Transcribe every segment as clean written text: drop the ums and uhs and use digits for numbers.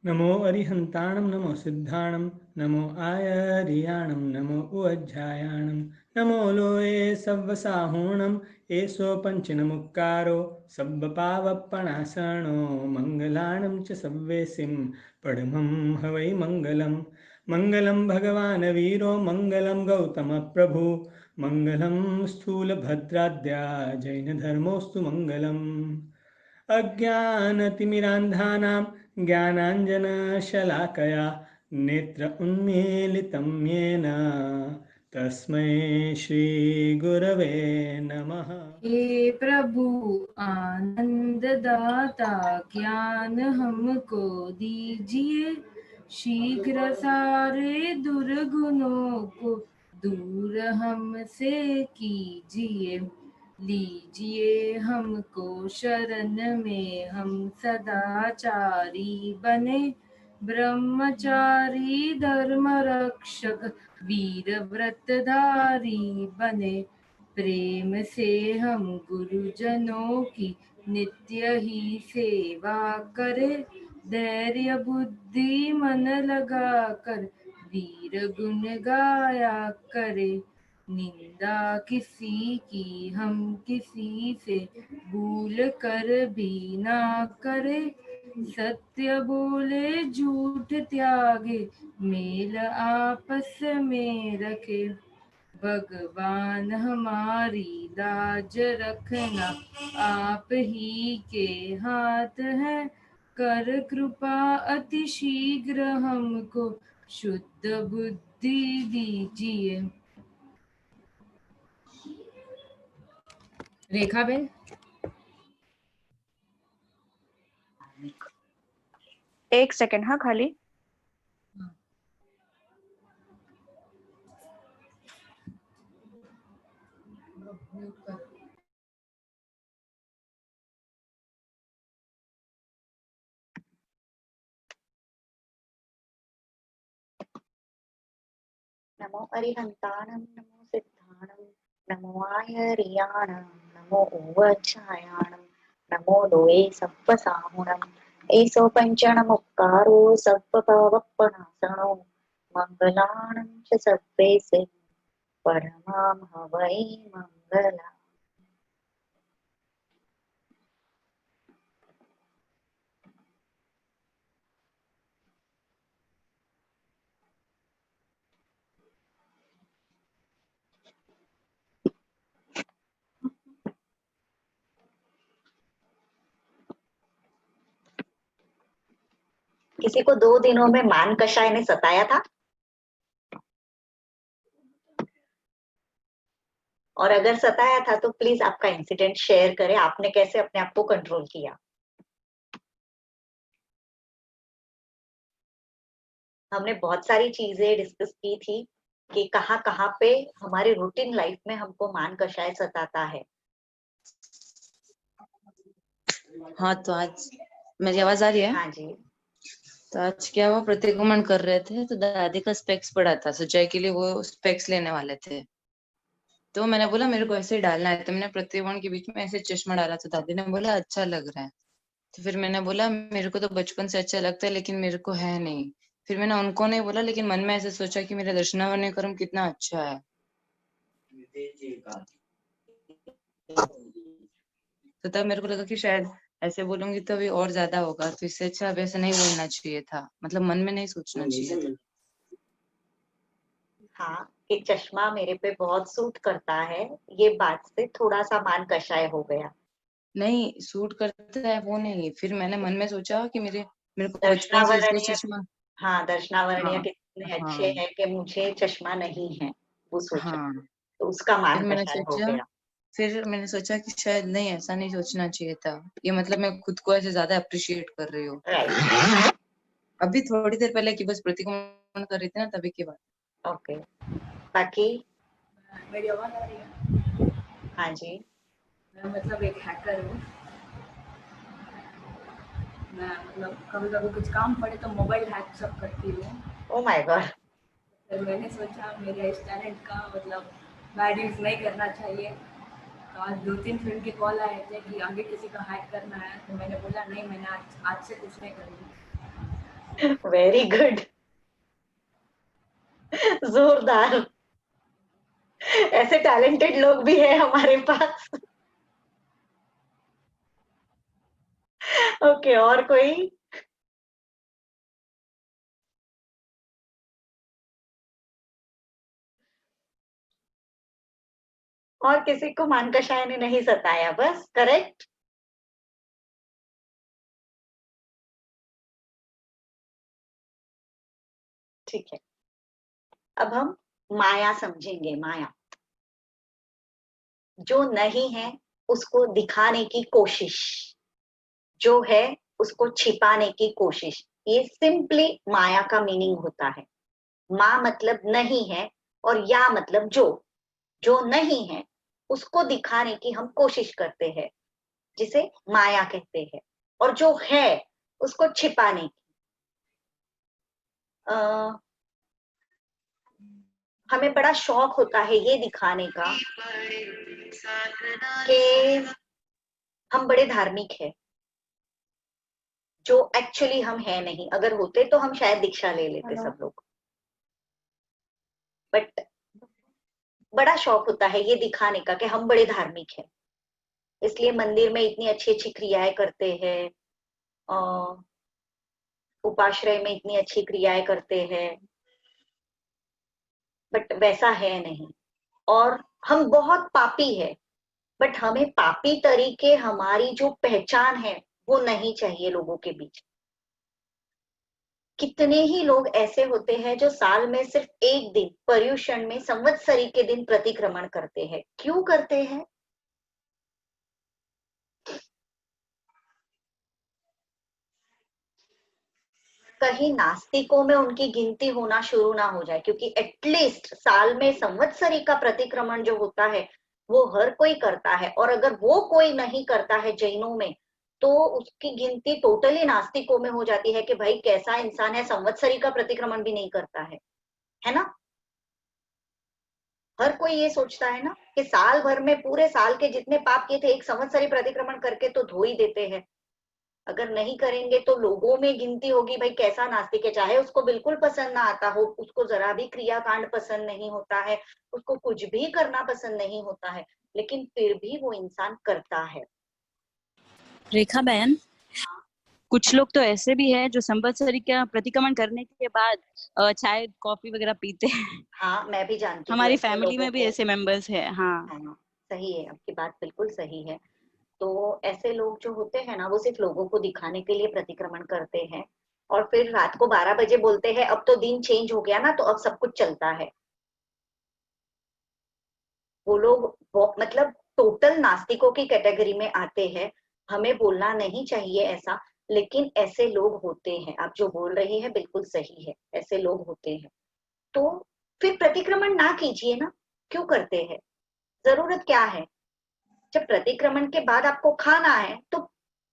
नमो अरिहन्ताणं नमो सिद्धाणं नमो आयर्याणं नमो उज्जायाणं नमो लोये सव्वसाहूणं एषो पञ्चनमुक्कारो सब्बपावप्पणासनो मङ्गलाणं च सव्वेसिं पडमं हवै मङ्गलं मङ्गलं भगवान् वीरो मङ्गलं गौतमप्रभु मङ्गलं स्थूलभद्राद्या जैनधर्मोऽस्तु मङ्गलम् अज्ञानतिमिरान्धानां ज्ञानाञ्जनशलाकया नेत्र उन्मीलितं येन तस्मै श्रीगुरवे नमः। हे प्रभु आनंद दाता ज्ञान हमको दीजिए, शीघ्र सारे दुर्गुणों को दूर हमसे कीजिए। लीजिए हमको शरण में, हम सदाचारी बने, ब्रह्मचारी धर्म रक्षक वीर व्रतधारी बने। प्रेम से हम गुरुजनों की नित्य ही सेवा करें, धैर्य बुद्धि मन लगा कर वीर गुण गाया करे। निंदा किसी की हम किसी से भूल कर भी ना करे, सत्य बोले झूठ त्यागे मेल आपस में रखे। भगवान हमारी लाज रखना आप ही के हाथ है, कर कृपा अति शीघ्र हमको शुद्ध बुद्धि दीजिए। रेखा बेन, एक सेकंड हाँ खाली। नमो अरिहन्ताणं नमो सिद्धाणं नमो आयर्याणं नमो उवच्छायाणं नमो लोये सप्पसाहुणम् एषो पञ्चणमुक्कारो सप्पपावप्पणासनो मङ्गलाणं च सब्बेसे परमां हवै मङ्गला। किसी को 2 दिनों में मान कषाय ने सताया था? और अगर सताया था तो प्लीज आपका इंसिडेंट शेयर करें, आपने कैसे अपने आप को कंट्रोल किया। हमने बहुत सारी चीजें डिस्कस की थी कि कहाँ कहाँ पे हमारे रूटीन लाइफ में हमको मान कषाय सताता है। हाँ तो आज मेरी आवाज आ रही है? हाँ जी। तो आज क्या हुआ, प्रतिक्रमण कर रहे थे तो दादी का स्पेक्स पड़ा था, सुजय के लिए वो स्पेक्स लेने वाले थे। तो मैंने बोला मेरे को ऐसे ही डालना है, तो मैंने प्रतिक्रमण के बीच में ऐसे चश्मा डाला तो दादी ने बोला अच्छा लग रहा है। तो फिर मैंने बोला मेरे को तो बचपन से अच्छा लगता है लेकिन मेरे को है नहीं। फिर मैंने उनको नहीं बोला लेकिन मन में ऐसे सोचा कि मेरा दर्शनावर्ण क्रम कितना अच्छा है। तो तब मेरे को लगा कि शायद ऐसे बोलूंगी तो अभी और ज्यादा होगा, तो इससे अच्छा अब ऐसे नहीं बोलना चाहिए था, मतलब मन में नहीं सोचना चाहिए था। हाँ, कि चश्मा मेरे पे बहुत सूट करता है, ये बात से थोड़ा सा मान कषाय हो गया। नहीं सूट करता है वो नहीं, फिर मैंने मन में सोचा कि मेरे को बचपन से इसलिए दर्शनावरणीय, चश्मा। हाँ दर्शनावरणीय हाँ कितने अच्छे हाँ हैं कि मुझे चश्मा नहीं है, वो सोचा, हाँ। तो उसका मान फिर मैंने कषाय हो सोचा गया। फिर मैंने सोचा कि शायद नहीं ऐसा नहीं सोचना चाहिए था, ये मतलब मैं खुद को ऐसे ज्यादा अप्रिशिएट कर रही हूँ। राइट। अभी थोड़ी देर पहले की बस प्रतिक्रमण कर रही थी ना, तभी की बात। ओके, बाकी मेरी आवाज आ रही है? हाँ जी। मैं मतलब एक हैकर हूँ। मैं मतलब कभी कभी कुछ काम पड़े तो मोबाइल हैक सब करती हूँ। Oh my God. फिर मैंने सोचा मेरे इस टैलेंट का मतलब बैड यूज नहीं करना चाहिए। तो आज 2-3 फ्रेंड के कॉल आए थे कि आगे किसी का हैक करना है, तो मैंने बोला नहीं, मैंने आज से कुछ नहीं करूँगी। वेरी गुड, जोरदार। ऐसे टैलेंटेड लोग भी है हमारे पास। ओके, और कोई? और किसी को मानकशाय ने नहीं सताया, बस, करेक्ट? ठीक है, अब हम माया समझेंगे। माया जो नहीं है उसको दिखाने की कोशिश, जो है उसको छिपाने की कोशिश, ये सिंपली माया का मीनिंग होता है। माँ मतलब नहीं है, और या मतलब जो, जो नहीं है उसको दिखाने की हम कोशिश करते हैं, जिसे माया कहते हैं। और जो है उसको छिपाने की। हमें बड़ा शौक होता है ये दिखाने का कि हम बड़े धार्मिक हैं, जो एक्चुअली हम है नहीं। अगर होते तो हम शायद दीक्षा ले लेते सब लोग, बट बड़ा शौक होता है ये दिखाने का कि हम बड़े धार्मिक हैं, इसलिए मंदिर में इतनी अच्छी अच्छी क्रियाएं करते हैं, उपाश्रय में इतनी अच्छी क्रियाएं करते हैं, बट वैसा है नहीं। और हम बहुत पापी है, बट हमें पापी तरीके, हमारी जो पहचान है वो नहीं चाहिए लोगों के बीच। कितने ही लोग ऐसे होते हैं जो साल में सिर्फ एक दिन, पर्युषण में संवत्सरी के दिन प्रतिक्रमण करते हैं। क्यों करते हैं? कहीं नास्तिकों में उनकी गिनती होना शुरू ना हो जाए, क्योंकि एटलीस्ट साल में संवत्सरी का प्रतिक्रमण जो होता है वो हर कोई करता है, और अगर वो कोई नहीं करता है जैनों में, तो उसकी गिनती टोटली नास्तिकों में हो जाती है कि भाई कैसा इंसान है, संवत्सरी का प्रतिक्रमण भी नहीं करता है ना? हर कोई ये सोचता है ना कि साल भर में पूरे साल के जितने पाप किए थे एक संवत्सरी प्रतिक्रमण करके तो धो ही देते हैं। अगर नहीं करेंगे तो लोगों में गिनती होगी भाई कैसा नास्तिक है, चाहे उसको बिल्कुल पसंद ना आता हो, उसको जरा भी क्रियाकांड पसंद नहीं होता है, उसको कुछ भी करना पसंद नहीं होता है, लेकिन फिर भी वो इंसान करता है। रेखा बहन, कुछ लोग तो ऐसे भी है जो संवत्सरी का प्रतिक्रमण करने के बाद चाय कॉफी वगैरह पीते हैं। हाँ, मैं भी जानती हूँ हमारी ऐसे फैमिली लोगों में भी को। ऐसे मेंबर्स है। हाँ, हाँ, सही है, आपकी बात बिल्कुल सही है। तो ऐसे लोग जो होते हैं ना, वो सिर्फ लोगों को दिखाने के लिए प्रतिक्रमण करते हैं, और फिर रात को 12 बजे बोलते हैं अब तो दिन चेंज हो गया ना, तो अब सब कुछ चलता है। वो लोग मतलब टोटल नास्तिकों की कैटेगरी में आते हैं। हमें बोलना नहीं चाहिए ऐसा, लेकिन ऐसे लोग होते हैं। आप जो बोल रही है बिल्कुल सही है, ऐसे लोग होते हैं। तो फिर प्रतिक्रमण ना कीजिए ना, क्यों करते हैं? जरूरत क्या है? जब प्रतिक्रमण के बाद आपको खाना है तो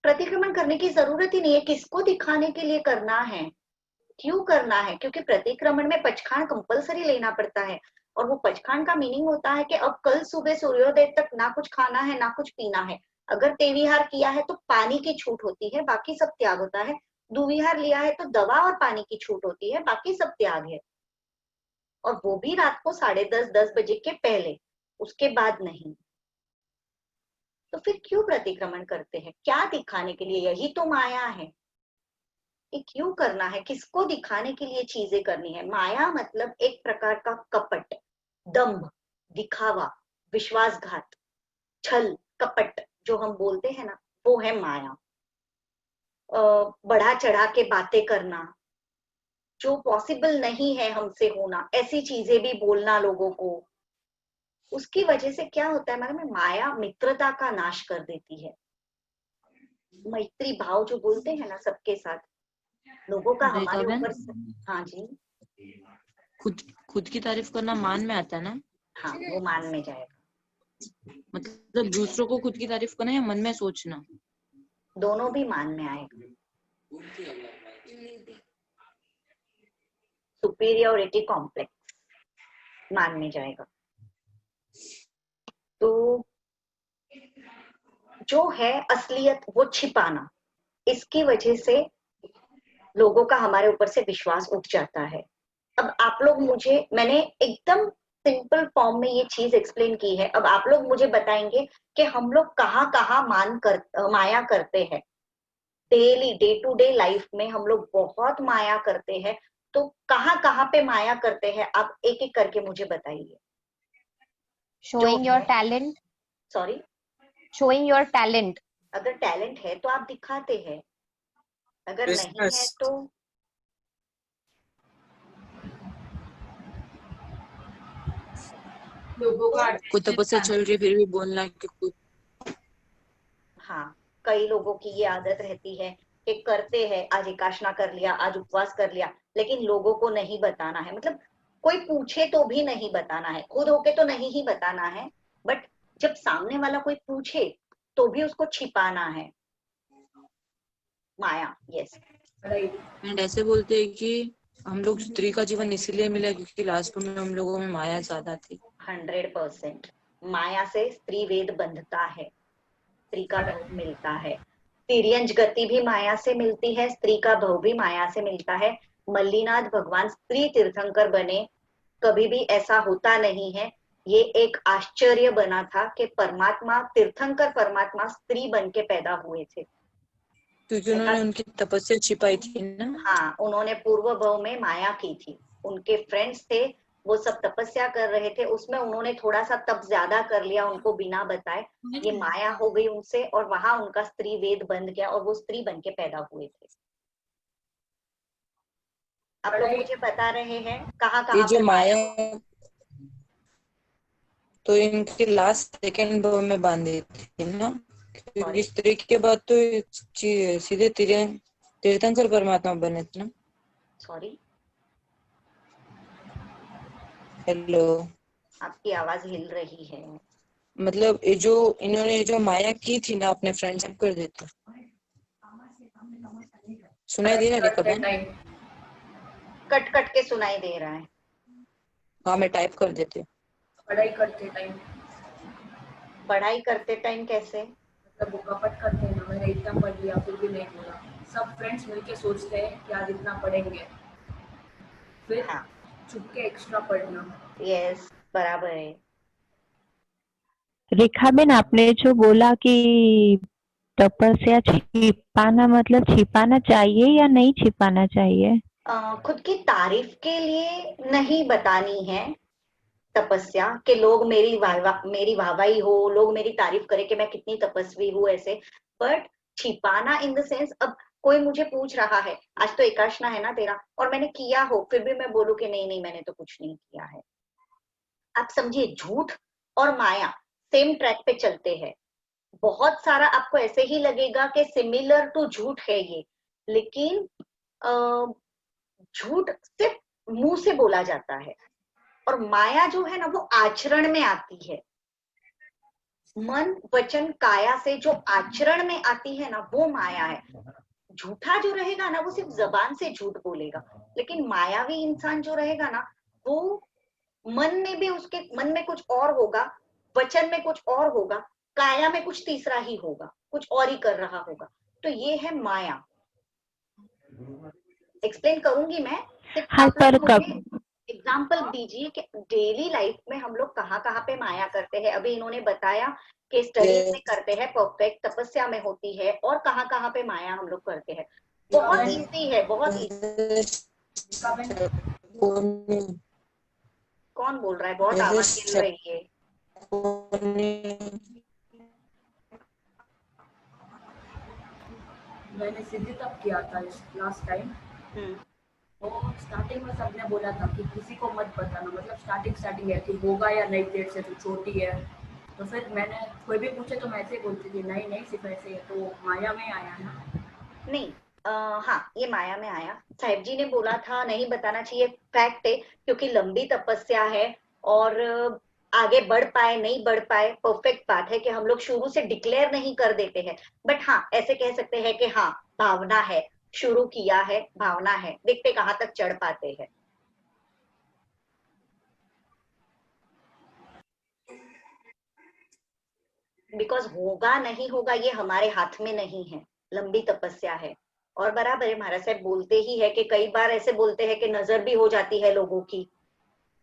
प्रतिक्रमण करने की जरूरत ही नहीं है। किसको दिखाने के लिए करना है? क्यों करना है? क्योंकि प्रतिक्रमण में पचखान कंपलसरी लेना पड़ता है, और वो पचखान का मीनिंग होता है कि अब कल सुबह सूर्योदय तक ना कुछ खाना है ना कुछ पीना है। अगर तेविहार किया है तो पानी की छूट होती है, बाकी सब त्याग होता है। दुविहार लिया है तो दवा और पानी की छूट होती है, बाकी सब त्याग है, और वो भी रात को 10:30-10 बजे के पहले, उसके बाद नहीं। तो फिर क्यों प्रतिक्रमण करते हैं? क्या दिखाने के लिए? यही तो माया है कि क्यों करना है, किसको दिखाने के लिए चीजें करनी है। माया मतलब एक प्रकार का कपट, दंभ, दिखावा, विश्वासघात, छल, कपट जो हम बोलते हैं ना, वो है माया। बढ़ा चढ़ा के बातें करना, जो पॉसिबल नहीं है हमसे होना, ऐसी चीजें भी बोलना लोगों को। उसकी वजह से क्या होता है हमारे में? माया मित्रता का नाश कर देती है। मैत्री भाव जो बोलते हैं ना सबके साथ, लोगों का रेखा हमारे बहन, ऊपर। हाँ जी। खुद की तारीफ करना मान में आता है ना? हाँ, वो मान में जाएगा। मतलब दूसरों को खुद की तारीफ करना या मन में सोचना? दोनों भी मान में आएगा। सुपीरियोरिटी कॉम्प्लेक्स मान में जाएगा। तो जो है असलियत वो छिपाना, इसकी वजह से लोगों का हमारे ऊपर से विश्वास उठ जाता है। अब आप लोग मुझे, मैंने एकदम सिंपल फॉर्म में ये चीज एक्सप्लेन की है, अब आप लोग मुझे बताएंगे कि हम लोग कहाँ कहाँ माया करते हैं। Daily day to day life में हम लोग बहुत माया करते हैं, तो कहाँ कहाँ पे माया करते हैं आप एक एक करके मुझे बताइए। showing your talent, sorry, showing your talent, अगर टैलेंट है तो आप दिखाते हैं, अगर नहीं है Business. तो लोगों का कोई तपस्या चल रही है फिर भी बोलना कि कुछ हाँ, कई लोगों की ये आदत रहती है कि करते हैं, आज एकाशना कर लिया, आज उपवास कर लिया, लेकिन लोगों को नहीं बताना है। मतलब कोई पूछे तो भी नहीं बताना है, खुद होके तो नहीं ही बताना है, बट जब सामने वाला कोई पूछे तो भी उसको छिपाना है। माया, यस। एंड ऐसे बोलते हैं कि हम लोग स्त्री का जीवन इसीलिए मिला क्योंकि लास्ट में हम लोगों में माया ज्यादा थी। 100% माया से स्त्री वेद बंधता है, स्त्री का भव मिलता है। तिर्यंज गति भी माया से मिलती है, स्त्री का भव भी माया से मिलता है। मल्लीनाथ भगवान स्त्री तीर्थंकर बने, कभी भी ऐसा होता नहीं है। ये एक आश्चर्य बना था कि परमात्मा, तीर्थंकर परमात्मा स्त्री बन के पैदा हुए थे, क्योंकि उन्होंने उनकी तपस्या छिपाई थी ना। हाँ, उन्होंने पूर्व भव में माया की थी, उनके फ्रेंड्स थे, वो सब तपस्या कर रहे थे, उसमें उन्होंने थोड़ा सा तप ज्यादा कर लिया उनको बिना बताए, ये माया हो गई उनसे, और वहां उनका स्त्री वेद बंध गया और वो स्त्री बन के पैदा हुए थे। आप लोग मुझे बता रहे हैं कहाँ ये कहाँ जो पे माया माया। तो इनके लास्ट सेकंड भाव में बांधी थी ना, क्योंकि सॉरी, स्त्री के बाद तो सीधे तीर्थंकर परमात्मा बने थे ना। सॉरी, हेलो, आपकी आवाज हिल रही है। मतलब ये जो इन्होंने जो माया की थी ना अपने फ्रेंड से कर देते, सुनाई दे रहा है करते कभी? टाइम कट कट के सुनाई दे रहा है। हाँ मैं टाइप कर देती हूँ। पढ़ाई करते टाइम, पढ़ाई करते टाइम कैसे? मतलब वो कपट करते हैं ना, मैंने इतना पढ़ लिया फिर भी नहीं बोला। सब फ्रेंड्स मिलके सोचते हैं कि आज इतना पढ़ेंगे, फिर हाँ, छुप के एक्स्ट्रा पढ़ना। यस, बराबर है। रेखा बेन, आपने जो बोला कि तपस्या छिपाना, मतलब छिपाना चाहिए या नहीं छिपाना चाहिए? खुद की तारीफ के लिए नहीं बतानी है तपस्या, कि लोग मेरी वाहवाही हो, लोग मेरी तारीफ करे कि मैं कितनी तपस्वी हूँ ऐसे। बट छिपाना इन द सेंस, अब कोई मुझे पूछ रहा है आज तो एकाशना है ना तेरा, और मैंने किया हो, फिर भी मैं बोलूँ कि नहीं नहीं मैंने तो कुछ नहीं किया है। आप समझिए, झूठ और माया सेम ट्रैक पे चलते हैं। बहुत सारा आपको ऐसे ही लगेगा कि सिमिलर टू झूठ है ये, लेकिन झूठ सिर्फ मुंह से बोला जाता है, और माया जो है ना वो आचरण में आती है। मन वचन काया से जो आचरण में आती है ना वो माया है। झूठा जो रहेगा ना वो सिर्फ जबान से झूठ बोलेगा, लेकिन मायावी इंसान जो रहेगा ना वो मन में भी, उसके मन में कुछ और होगा, वचन में कुछ और होगा, काया में कुछ तीसरा ही होगा, कुछ और ही कर रहा होगा। तो ये है माया। एक्सप्लेन करूंगी मैं, सिर्फ हाँ, आप पर लोग मुझे एग्जाम्पल दीजिए कि डेली लाइफ में हम लोग कहाँ कहाँ पे माया करते हैं। अभी इन्होंने बताया कि स्टडीज में करते हैं परफेक्ट, तपस्या में होती है, और कहाँ कहाँ पे माया हम लोग करते हैं। बहुत इजी है, बहुत इजी। कौन बोल रहा है? बहुत आवाज हिल रही है। मैंने सिद्धि तब किया था लास्ट टाइम, तो स्टार्टिंग में सबने बोला था कि किसी को मत बताना, मतलब स्टार्टिंग है कि होगा या नहीं, तेरे से तो छोटी है। तो फिर मैंने, कोई भी पूछे तो मैं ऐसे ही बोलती थी नहीं नहीं सिर्फ ऐसे है। तो माया में आया ना? नहीं, हाँ, ये माया में आया। साहिब जी ने बोला था नहीं बताना चाहिए, फैक्ट है, क्योंकि लंबी तपस्या है, और आगे बढ़ पाए नहीं बढ़ पाए, परफेक्ट बात है कि हम लोग शुरू से डिक्लेयर नहीं कर देते हैं। बट हाँ, ऐसे कह सकते हैं कि हाँ, भावना है, शुरू किया है, भावना है, देखते कहाँ तक चढ़ पाते हैं। बिकॉज होगा नहीं होगा ये हमारे हाथ में नहीं है। लंबी तपस्या है, और बराबर है, महाराज साहब बोलते ही है कि कई बार ऐसे बोलते हैं कि नजर भी हो जाती है लोगों की,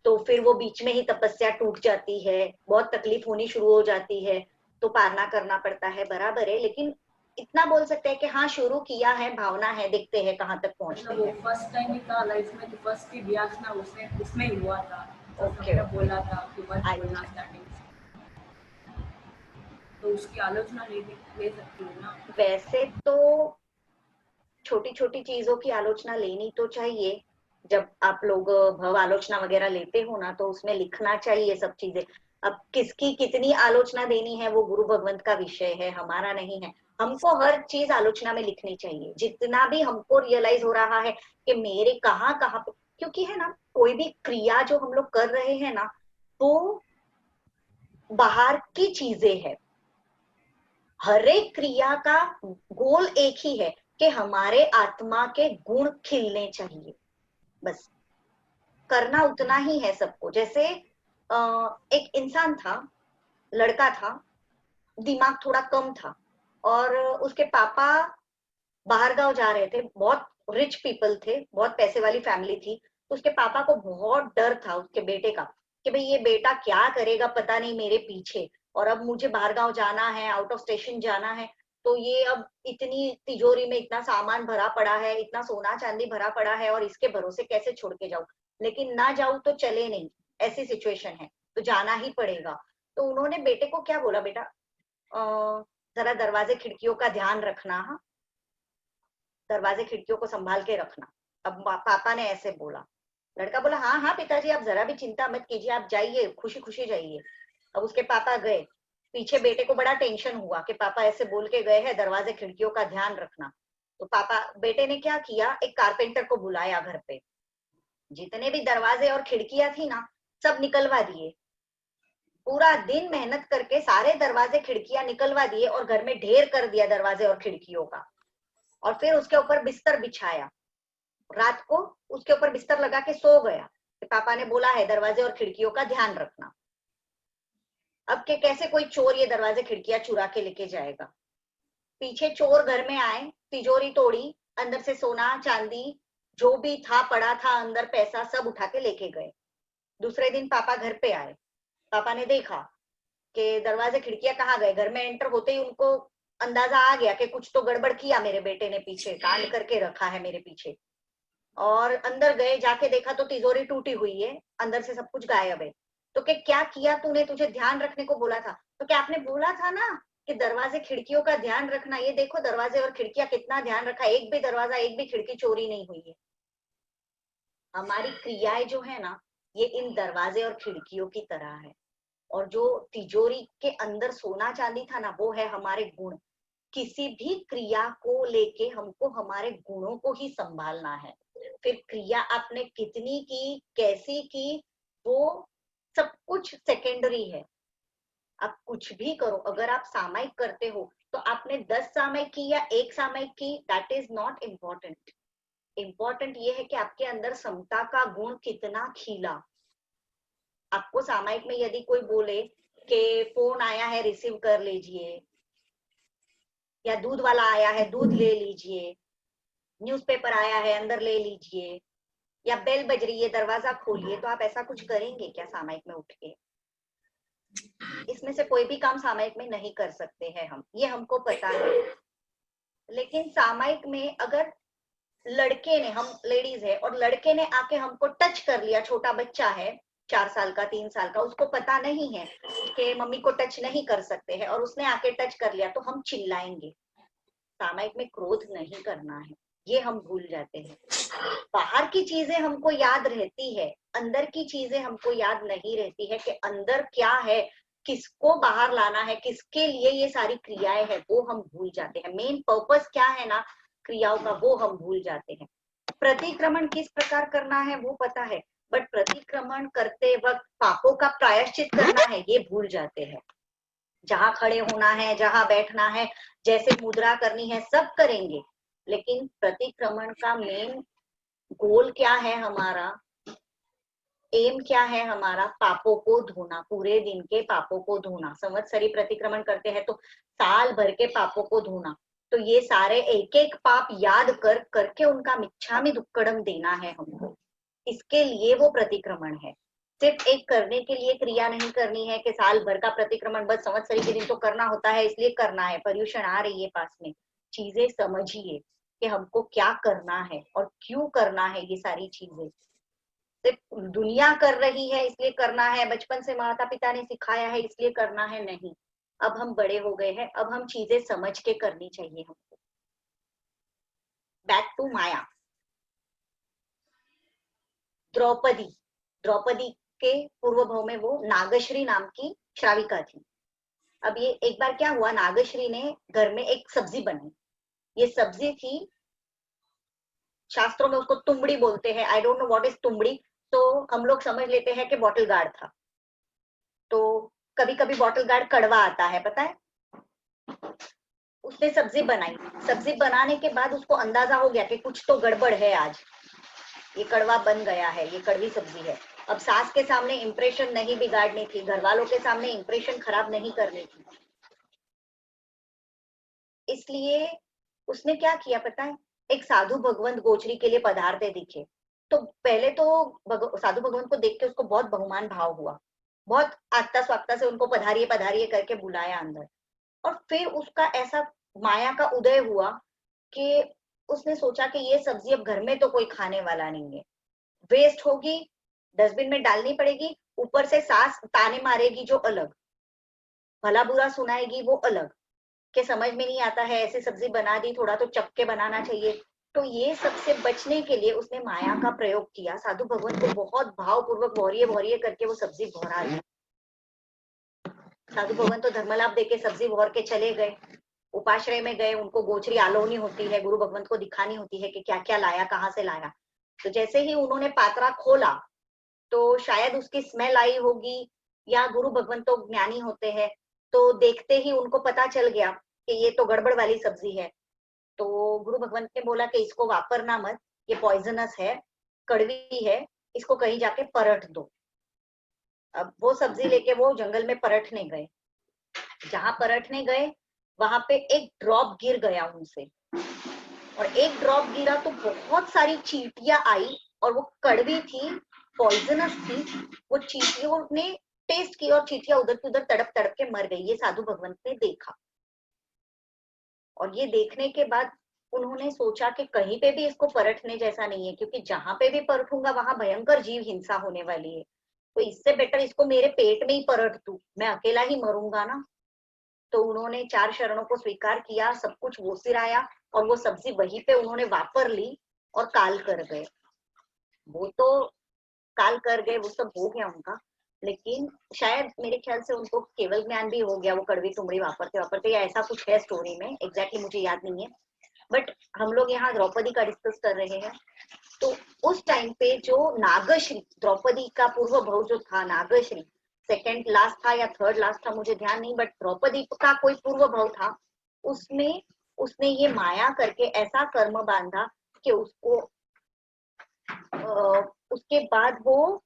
तो फिर वो बीच में ही तपस्या टूट जाती है, बहुत तकलीफ होनी शुरू हो जाती है, तो पारना करना पड़ता है, बराबर है। लेकिन इतना बोल सकते हैं कि हाँ शुरू किया है, भावना है, देखते हैं कहाँ तक पहुँचते मतलब वो हैं। फर्स्ट टाइम ही था लाइफ में, तो फर्स्ट की रिएक्शन उसमें ही हुआ था। तो ओके, सबने ओके। बोला था कि मत बोलना अच्छा, स्टार्टिंग से, तो उसकी आलोचना ले सकती हूँ ना। वैसे तो छोटी छोटी चीजों की आलोचना लेनी तो चाहिए। जब आप लोग भव आलोचना वगैरह लेते हो ना, तो उसमें लिखना चाहिए सब चीजें। अब किसकी कितनी आलोचना देनी है वो गुरु भगवंत का विषय है, हमारा नहीं है। हमको हर चीज आलोचना में लिखनी चाहिए, जितना भी हमको रियलाइज हो रहा है कि मेरे कहाँ कहाँ पे, क्योंकि है ना कोई भी क्रिया जो हम लोग कर रहे हैं ना, तो बाहर की चीजें है। हर एक क्रिया का गोल एक ही है कि हमारे आत्मा के गुण खिलने चाहिए, बस करना उतना ही है सबको। जैसे एक इंसान था, लड़का था, दिमाग थोड़ा कम था, और उसके पापा बाहर गांव जा रहे थे, बहुत रिच पीपल थे, बहुत पैसे वाली फैमिली थी। तो उसके पापा को बहुत डर था उसके बेटे का कि भाई ये बेटा क्या करेगा पता नहीं मेरे पीछे, और अब मुझे बाहर गांव जाना है, आउट ऑफ स्टेशन जाना है, तो ये अब इतनी तिजोरी में इतना सामान भरा पड़ा है, इतना सोना चांदी भरा पड़ा है, और इसके भरोसे कैसे छोड़ के जाऊं, लेकिन ना जाऊं तो चले नहीं, ऐसी सिचुएशन है, तो जाना ही पड़ेगा। तो उन्होंने बेटे को क्या बोला, बेटा जरा दरवाजे खिड़कियों का ध्यान रखना, हाँ, दरवाजे खिड़कियों को संभाल के रखना। अब पापा ने ऐसे बोला। लड़का बोला हाँ हाँ पिताजी, आप जरा भी चिंता मत कीजिए, आप जाइए, खुशी खुशी जाइए। अब उसके पापा गए, पीछे बेटे को बड़ा टेंशन हुआ कि पापा ऐसे बोल के गए हैं दरवाजे खिड़कियों का ध्यान रखना। तो पापा बेटे ने क्या किया, एक कारपेंटर को बुलाया घर पे, जितने भी दरवाजे और खिड़कियां थी ना सब निकलवा दिए, पूरा दिन मेहनत करके सारे दरवाजे खिड़कियां निकलवा दिए, और घर में ढेर कर दिया दरवाजे और खिड़कियों का। और फिर उसके ऊपर बिस्तर बिछाया, रात को उसके ऊपर बिस्तर लगा के सो गया। पापा ने बोला है दरवाजे और खिड़कियों का ध्यान रखना। अब के कैसे कोई चोर ये दरवाजे खिड़कियां चुरा के लेके जाएगा। पीछे चोर घर में आए, तिजोरी तोड़ी, अंदर से सोना चांदी जो भी था पड़ा था अंदर, पैसा सब उठा के लेके गए। दूसरे दिन पापा घर पे आए, पापा ने देखा कि दरवाजे खिड़कियां कहाँ गए। घर में एंटर होते ही उनको अंदाजा आ गया कि कुछ तो गड़बड़ किया मेरे बेटे ने, पीछे कांड करके रखा है मेरे पीछे। और अंदर गए, जाके देखा तो तिजोरी टूटी हुई है, अंदर से सब कुछ गायब है। तो क्या किया तूने, तुझे ध्यान रखने को बोला था, तो क्या आपने बोला था ना कि दरवाजे खिड़कियों का ध्यान रखना। ये देखो दरवाजे और खिड़कियां कितना ध्यान रखा, एक भी दरवाजा एक भी खिड़की चोरी नहीं हुई है। हमारी क्रियाएं जो है ना, ये इन दरवाजे और खिड़कियों की तरह है। और जो तिजोरी के अंदर सोना चांदी था ना, वो है हमारे गुण। किसी भी क्रिया को लेके हमको हमारे गुणों को ही संभालना है। फिर क्रिया आपने कितनी की, कैसी की, वो सब कुछ सेकेंडरी है। आप कुछ भी करो, अगर आप सामयिक करते हो तो आपने 10 सामयिक की या 1 सामयिक की, that is not important. Important ये है कि आपके अंदर समता का गुण कितना खिला। आपको सामयिक में यदि कोई बोले कि फोन आया है रिसीव कर लीजिए, या दूध वाला आया है दूध ले लीजिए, न्यूज़पेपर आया है अंदर ले लीजिए, या बेल बज रही है दरवाजा खोलिए, तो आप ऐसा कुछ करेंगे क्या सामयिक में उठ के? इसमें से कोई भी काम सामयिक में नहीं कर सकते हैं हम, ये हमको पता है। लेकिन सामयिक में अगर लड़के ने, हम लेडीज है और लड़के ने आके हमको टच कर लिया, छोटा बच्चा है 4 साल का 3 साल का, उसको पता नहीं है कि मम्मी को टच नहीं कर सकते हैं, और उसने आके टच कर लिया, तो हम चिल्लाएंगे। सामयिक में क्रोध नहीं करना है, ये हम भूल जाते हैं। बाहर की चीजें हमको याद रहती है, अंदर की चीजें हमको याद नहीं रहती है कि अंदर क्या है, किसको बाहर लाना है, किसके लिए ये सारी क्रियाएं है, वो हम भूल जाते हैं। मेन पर्पस क्या है ना क्रियाओं का, वो हम भूल जाते हैं। प्रतिक्रमण किस प्रकार करना है वो पता है, बट प्रतिक्रमण करते वक्त पापों का प्रायश्चित करना है ये भूल जाते हैं। जहां खड़े होना है, जहां बैठना है, जैसे मुद्रा करनी है, सब करेंगे, लेकिन प्रतिक्रमण का मेन गोल क्या है हमारा, एम क्या है हमारा, पापों को धोना, पूरे दिन के पापों को धोना। संवत्सरी प्रतिक्रमण करते हैं तो साल भर के पापों को धोना। तो ये सारे एक एक पाप याद कर करके उनका मिच्छामि दुक्कडम देना है हमको। इसके लिए वो प्रतिक्रमण है। सिर्फ एक करने के लिए क्रिया नहीं करनी है कि साल भर का प्रतिक्रमण बस संवत्सरी के दिन तो करना होता है इसलिए करना है। पर्युषण आ रही है पास में, चीजें समझिए कि हमको क्या करना है और क्यों करना है। ये सारी चीजें सिर्फ दुनिया कर रही है इसलिए करना है, बचपन से माता पिता ने सिखाया है इसलिए करना है, नहीं। अब हम बड़े हो गए हैं, अब हम चीजें समझ के करनी चाहिए हमको। बैक टू माया। द्रौपदी, द्रौपदी के पूर्व भाव में वो नागश्री नाम की श्राविका थी। अब ये एक बार क्या हुआ, नागश्री ने घर में एक सब्जी बनाई। ये सब्जी थी, शास्त्रों में उसको तुमड़ी बोलते हैं, I don't know what is तुमड़ी। तो हम लोग समझ लेते हैं कि बॉटल गार्ड था। तो कभी कभी बॉटल गार्ड कड़वा आता है, पता है। उसने सब्जी बनाई, सब्जी बनाने के बाद उसको अंदाजा हो गया कि कुछ तो गड़बड़ है आज, ये कड़वा बन गया है, ये कड़वी सब्जी है। अब सास के सामने इंप्रेशन नहीं बिगाड़नी थी, घर वालों के सामने इंप्रेशन खराब नहीं करनी थी, इसलिए उसने क्या किया पता है, एक साधु भगवंत गोचरी के लिए पधारते दिखे। तो पहले तो साधु भगवंत को देख के उसको बहुत बहुमान भाव हुआ, बहुत आस्था स्वागता से उनको पधारिए पधारिए करके बुलाया अंदर। और फिर उसका ऐसा माया का उदय हुआ कि उसने सोचा कि ये सब्जी अब घर में तो कोई खाने वाला नहीं है, वेस्ट होगी, डस्टबिन में डालनी पड़ेगी, ऊपर से सास ताने मारेगी जो अलग, भला बुरा सुनाएगी वो अलग, के समझ में नहीं आता है, ऐसी सब्जी बना दी, थोड़ा तो चख के बनाना चाहिए। तो ये सबसे बचने के लिए उसने माया का प्रयोग किया। साधु भगवान को बहुत भावपूर्वक भौरिये भौरिये करके वो सब्जी भौरा दी। साधु भगवान तो धर्मलाभ देके सब्जी भौर के चले गए, उपाश्रय में गए, उनको गोचरी आलोनी होती है, गुरु भगवंत को दिखानी होती है कि क्या क्या लाया, कहाँ से लाया। तो जैसे ही उन्होंने पात्रा खोला तो शायद उसकी स्मेल आई होगी, या गुरु भगवंत तो ज्ञानी होते हैं, तो देखते ही उनको पता चल गया कि ये तो गड़बड़ वाली सब्जी है। तो गुरु भगवंत ने बोला कि इसको वापरना मत, ये पॉइजनस है, कड़वी है, इसको कहीं जाके परट दो। अब वो सब्जी लेके वो जंगल में परटने गए। जहां परटने गए वहां पे एक ड्रॉप गिर गया उनसे, और एक ड्रॉप गिरा तो बहुत सारी चींटियां आई, और वो कड़वी थी, पॉइजनस थी। वो चींटियों ने टेस्ट की और चींटियां उधर की उधर तड़प तड़प के मर गई। ये साधु भगवंत ने देखा, और ये देखने के बाद उन्होंने सोचा कि कहीं पे भी इसको परटने जैसा नहीं है, क्योंकि जहां पे भी परटूंगा वहां भयंकर जीव हिंसा होने वाली है। तो इससे बेटर इसको मेरे पेट में ही परट दूं, मैं अकेला ही मरूंगा ना। तो उन्होंने 4 शरणों को स्वीकार किया, सब कुछ वो सिराया, और वो सब्जी वहीं पे उन्होंने वापर ली और काल कर गए। वो तो काल कर गए, वो सब हो गया उनका, लेकिन शायद मेरे ख्याल से उनको केवल ज्ञान भी हो गया, वो कड़वी तुमड़ी वापरते वापरते, या ऐसा कुछ है स्टोरी में, एग्जैक्टली मुझे याद नहीं है। बट हम लोग यहाँ द्रौपदी का डिस्कस कर रहे हैं। तो उस टाइम पे जो नागश्री, द्रौपदी का पूर्व भाव जो था नागश्री, सेकेंड लास्ट था या थर्ड लास्ट था मुझे ध्यान नहीं, बट द्रौपदी का कोई पूर्व भाव था, उसमें उसने ये माया करके ऐसा कर्म बांधा कि उसको उसके बाद वो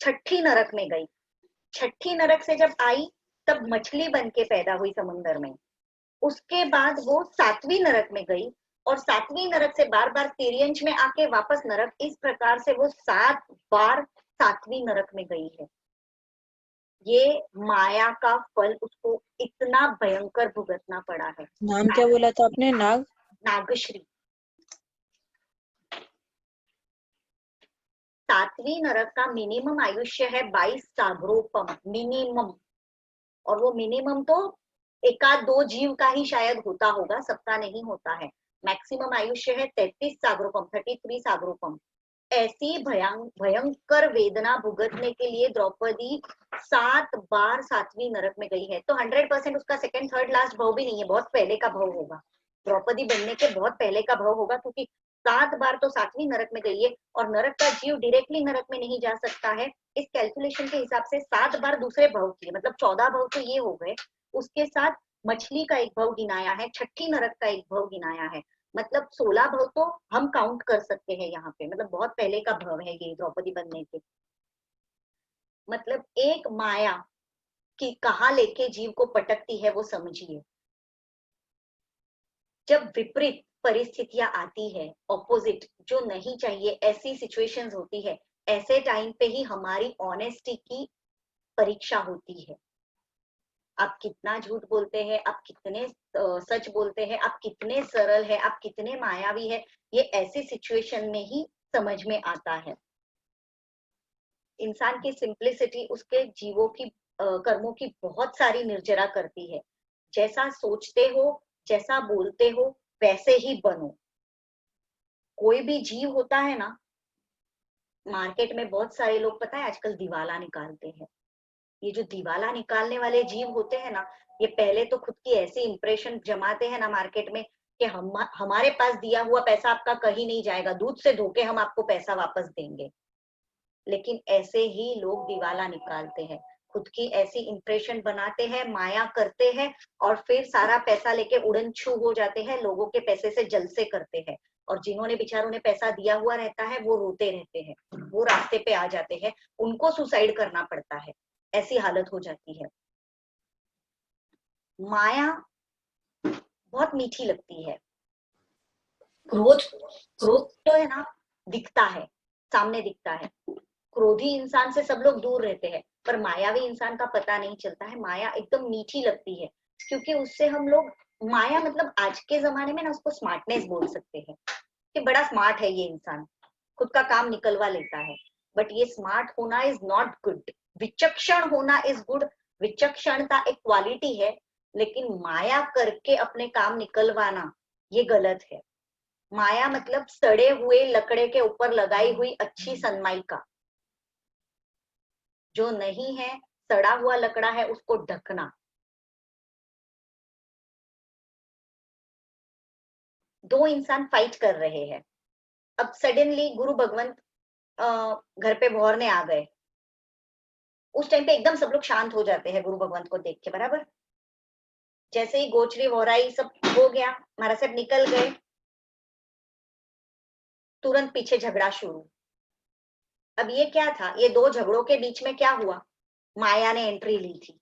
छठी नरक में गई। छठी नरक से जब आई तब मछली बन के पैदा हुई समुन्द्र में। उसके बाद वो 7वीं नरक में गई, और 7वीं नरक से बार बार तिर्यंश में आके वापस नरक, इस प्रकार से वो 7 बार 7वीं नरक में गई है। ये माया का फल उसको इतना भयंकर भुगतना पड़ा है। नाम क्या बोला था आपने? नागश्री। 7वीं नरक का मिनिमम आयुष्य है 22 सागरोपम, मिनिमम। और वो मिनिमम तो 1-2 जीव का ही शायद होता होगा, सबका नहीं होता है। मैक्सिमम आयुष्य है 33 सागरोपम, 33 सागरोपम। ऐसी भयंकर वेदना भुगतने के लिए द्रौपदी 7 बार 7वीं नरक में गई है। तो 100% उसका सेकंड थर्ड लास्ट भाव भी नहीं है, बहुत पहले का भाव होगा, द्रौपदी बनने के बहुत पहले का भाव होगा, क्योंकि 7 बार तो 7वीं नरक में गई है, और नरक का जीव डायरेक्टली नरक में नहीं जा सकता है। इस कैलकुलेशन के हिसाब से 7 बार दूसरे भाव की, मतलब 14 भाव तो ये हो गए, उसके साथ मछली का एक भाव गिनाया है, छठी नरक का एक भाव गिनाया है, मतलब 16 भाव तो हम काउंट कर सकते हैं यहाँ पे। मतलब बहुत पहले का भाव है ये द्रौपदी बनने के। मतलब एक माया कि कहाँ लेके जीव को पटकती है वो समझिए। जब विपरीत परिस्थितियां आती है, ऑपोजिट जो नहीं चाहिए ऐसी सिचुएशंस होती है, ऐसे टाइम पे ही हमारी ऑनेस्टी की परीक्षा होती है। आप कितना झूठ बोलते हैं, आप कितने सच बोलते हैं, आप कितने सरल है, आप कितने मायावी है, ये ऐसी सिचुएशन में ही समझ में आता है। इंसान की सिंप्लिसिटी उसके जीवों की कर्मों की बहुत सारी निर्जरा करती है। जैसा सोचते हो, जैसा बोलते हो, वैसे ही बनो। कोई भी जीव होता है ना, मार्केट में बहुत सारे लोग पता है आजकल दिवाला निकालते हैं। ये जो दिवाला निकालने वाले जीव होते हैं ना, ये पहले तो खुद की ऐसी इंप्रेशन जमाते हैं ना मार्केट में कि हमारे पास दिया हुआ पैसा आपका कहीं नहीं जाएगा, दूध से धोके हम आपको पैसा वापस देंगे। लेकिन ऐसे ही लोग दिवाला निकालते हैं, खुद की ऐसी इंप्रेशन बनाते हैं, माया करते हैं और फिर सारा पैसा लेके उड़न छू हो जाते हैं, लोगों के पैसे से जलसे करते हैं। और जिन्होंने बेचारों ने पैसा दिया हुआ रहता है वो रोते रहते हैं, वो रास्ते पे आ जाते हैं, उनको सुसाइड करना पड़ता है, ऐसी हालत हो जाती है। माया बहुत मीठी लगती है। क्रोध क्रोध तो है ना, दिखता है, सामने दिखता है। क्रोधी इंसान से सब लोग दूर रहते हैं, पर मायावी इंसान का पता नहीं चलता है। माया एकदम मीठी लगती है, क्योंकि उससे हम लोग, माया मतलब आज के जमाने में ना उसको स्मार्टनेस बोल सकते हैं कि बड़ा स्मार्ट है ये इंसान, खुद का काम निकलवा लेता है। बट ये स्मार्ट होना इज नॉट गुड, विचक्षण होना इज गुड। विचक्षणता एक क्वालिटी है, लेकिन माया करके अपने काम निकलवाना ये गलत है। माया मतलब सड़े हुए लकड़े के ऊपर लगाई हुई अच्छी सनमाइका, जो नहीं है, सड़ा हुआ लकड़ा है, उसको ढकना। दो इंसान फाइट कर रहे हैं, अब सडनली गुरु भगवंत घर पे भौरने आ गए। उस टाइम पे एकदम सब लोग शांत हो जाते हैं गुरु भगवंत को देख के, बराबर। जैसे ही गोचरी भौराई सब हो गया, महाराज साहब निकल गए, तुरंत पीछे झगड़ा शुरू। अब ये क्या था, ये दो झगड़ों के बीच में क्या हुआ, माया ने एंट्री ली थी।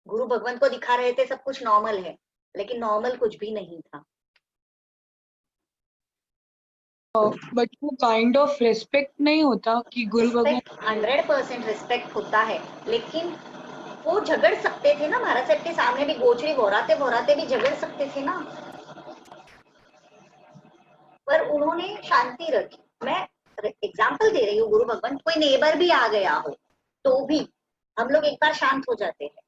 गुरु भगवंत को दिखा रहे थे सब कुछ नॉर्मल है, लेकिन नॉर्मल कुछ भी नहीं था। बट वो काइंड ऑफ रिस्पेक्ट नहीं होता कि गुरु भगवान? 100% रिस्पेक्ट होता है, लेकिन वो झगड़ सकते थे ना, महाराज साहब के सामने भी गोचरी भौराते भौराते भी झगड़ सकते थे ना, पर उन्होंने शांति रखी। मैं एग्जाम्पल दे रही हूँ, गुरु भगवान, कोई नेबर भी आ गया हो तो भी हम लोग एक बार शांत हो जाते हैं,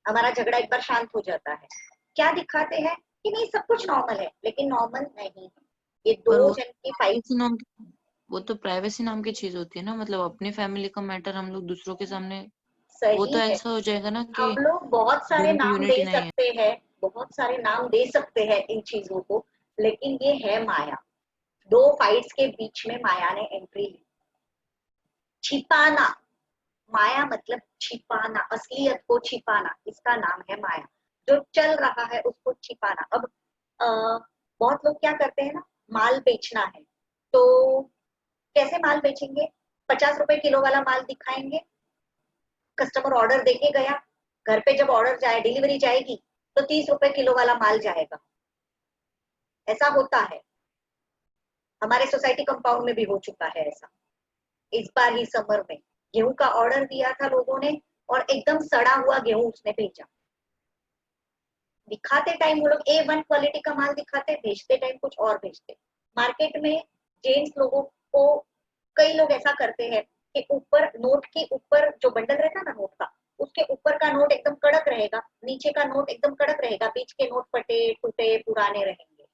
हमारा झगड़ा एक बार शांत हो जाता है। क्या दिखाते हैं कि नहीं सब कुछ नॉर्मल है, लेकिन नॉर्मल नहीं है। ये दो जन की फाइट, वो तो प्राइवेसी नाम की चीज होती है ना, मतलब अपनी फैमिली का मैटर हम लोग दूसरों के सामने, सही वो तो है। ऐसा हो जाएगा ना कि हम लोग बहुत सारे दोनों की नाम यूनिटी दे नहीं है। सकते हैं, बहुत सारे नाम दे सकते हैं इन चीजों को, लेकिन ये है माया। दो फाइट्स के बीच में माया ने एंट्री ली। छिपाना, माया मतलब छिपाना, असलियत को छिपाना, इसका नाम है माया। जो चल रहा है उसको छिपाना। अब बहुत लोग क्या करते हैं ना, माल बेचना है तो कैसे माल बेचेंगे, 50 रुपए किलो वाला माल दिखाएंगे, कस्टमर ऑर्डर देके गया, घर पे जब ऑर्डर जाए, डिलीवरी जाएगी तो 30 रुपए किलो वाला माल जाएगा। ऐसा होता है, हमारे सोसाइटी कंपाउंड में भी हो चुका है ऐसा। इस बार ही समर में गेहूं का ऑर्डर दिया था लोगों ने, और एकदम सड़ा हुआ गेहूं उसने भेजा। दिखाते टाइम वो लोग A1 क्वालिटी का माल दिखाते, भेजते टाइम कुछ और भेजते। मार्केट में जेंट्स लोगों को, कई लोग ऐसा करते हैं कि ऊपर नोट के ऊपर जो बंडल रहता है ना नोट का, उसके ऊपर का नोट एकदम कड़क रहेगा, नीचे का नोट एकदम कड़क रहेगा, बीच के नोट फटे टूटे पुराने रहेंगे।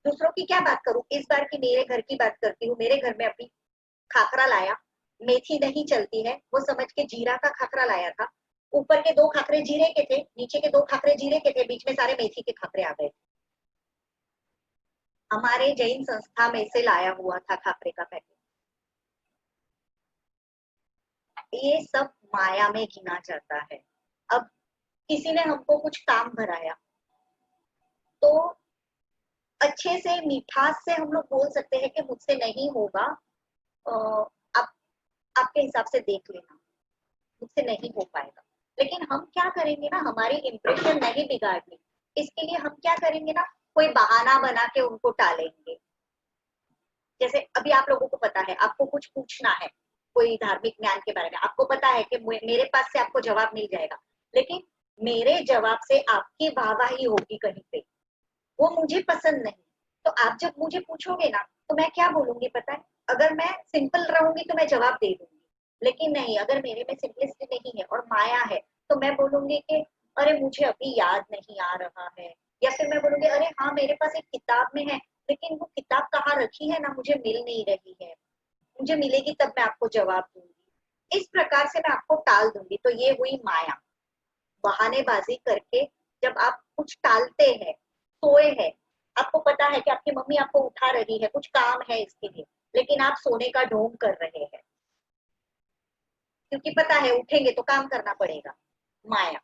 दूसरों की क्या बात करूं, इस बार की मेरे घर की बात करती हूँ। मेरे घर में अभी खाखरा लाया, मेथी नहीं चलती है, वो समझ के जीरा का खाखरा लाया था। ऊपर के 2 खाखरे जीरे के थे, नीचे के 2 खाखरे जीरे के थे, बीच में सारे मेथी के खाखरे आ गए। हमारे जैन संस्था में से लाया हुआ था खाखरे का पैकेट। ये सब माया में गिना जाता है। अब किसी ने हमको कुछ काम भराया तो अच्छे से मिठास से हम लोग बोल सकते हैं कि मुझसे नहीं होगा, आप आपके हिसाब से देख लेना, मुझसे नहीं हो पाएगा। लेकिन हम क्या करेंगे ना, हमारी इंप्रेशन नहीं बिगाड़नी, इसके लिए हम क्या करेंगे ना, कोई बहाना बना के उनको टालेंगे। जैसे अभी आप लोगों को पता है, आपको कुछ पूछना है कोई धार्मिक ज्ञान के बारे में, आपको पता है कि मेरे पास से आपको जवाब मिल जाएगा, लेकिन मेरे जवाब से आपकी वाहवाही होगी कहीं पे, वो मुझे पसंद नहीं। तो आप जब मुझे पूछोगे ना, तो मैं क्या बोलूंगी पता है, अगर मैं सिंपल रहूंगी तो मैं जवाब दे दूंगी, लेकिन नहीं, अगर मेरे में सिंपलिसिटी नहीं है और माया है, तो मैं बोलूंगी कि अरे मुझे अभी याद नहीं आ रहा है, या फिर मैं बोलूंगी अरे हाँ मेरे पास एक किताब में है, लेकिन वो किताब कहाँ रखी है ना, मुझे मिल नहीं रही है, मुझे मिलेगी तब मैं आपको जवाब दूंगी। इस प्रकार से मैं आपको टाल दूंगी। तो ये हुई माया, बहानेबाजी करके जब आप कुछ टालते हैं, सोए हैं, आपको पता है कि आपकी मम्मी आपको उठा रही है, कुछ काम है इसके लिए, लेकिन आप सोने का ढोंग कर रहे हैं, क्योंकि पता है उठेंगे तो काम करना पड़ेगा। माया,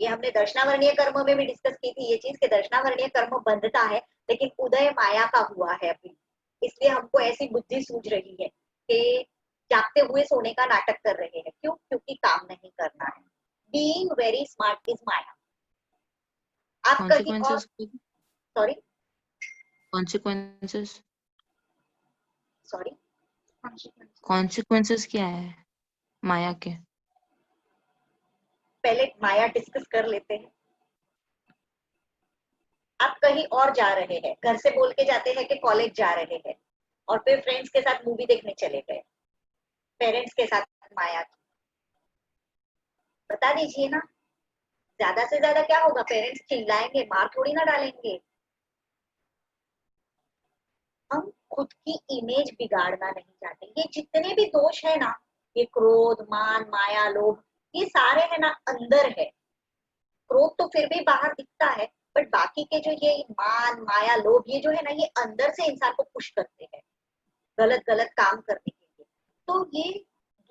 ये हमने दर्शनावर्णीय कर्म में भी डिस्कस की थी ये चीज, कि दर्शनावर्णीय कर्म बंधता है, लेकिन उदय माया का हुआ है अभी, इसलिए हमको ऐसी बुद्धि सूझ रही है कि जागते हुए सोने का नाटक कर रहे हैं। क्यों? क्योंकि काम नहीं करना है। बीइंग वेरी स्मार्ट इज माया। आप कहीं और, सॉरी कॉन्सिक्वेंसेस क्या है माया के? पहले माया डिस्कस कर लेते हैं। आप कहीं और जा रहे हैं, घर से बोल के जाते हैं कि कॉलेज जा रहे हैं, और फिर फ्रेंड्स के साथ मूवी देखने चले गए, पेरेंट्स के साथ माया की, बता दीजिए ना, ज्यादा से ज्यादा क्या होगा, पेरेंट्स चिल्लाएंगे, मार थोड़ी ना डालेंगे। हम खुद की इमेज बिगाड़ना नहीं चाहते। ये जितने भी दोष है ना, ये क्रोध, मान, माया, लोभ, ये सारे है ना अंदर है। क्रोध तो फिर भी बाहर दिखता है, बट बाकी के जो ये मान, माया, लोभ, ये जो है ना, ये अंदर से इंसान को पुश करते हैं गलत गलत काम करने के लिए। तो ये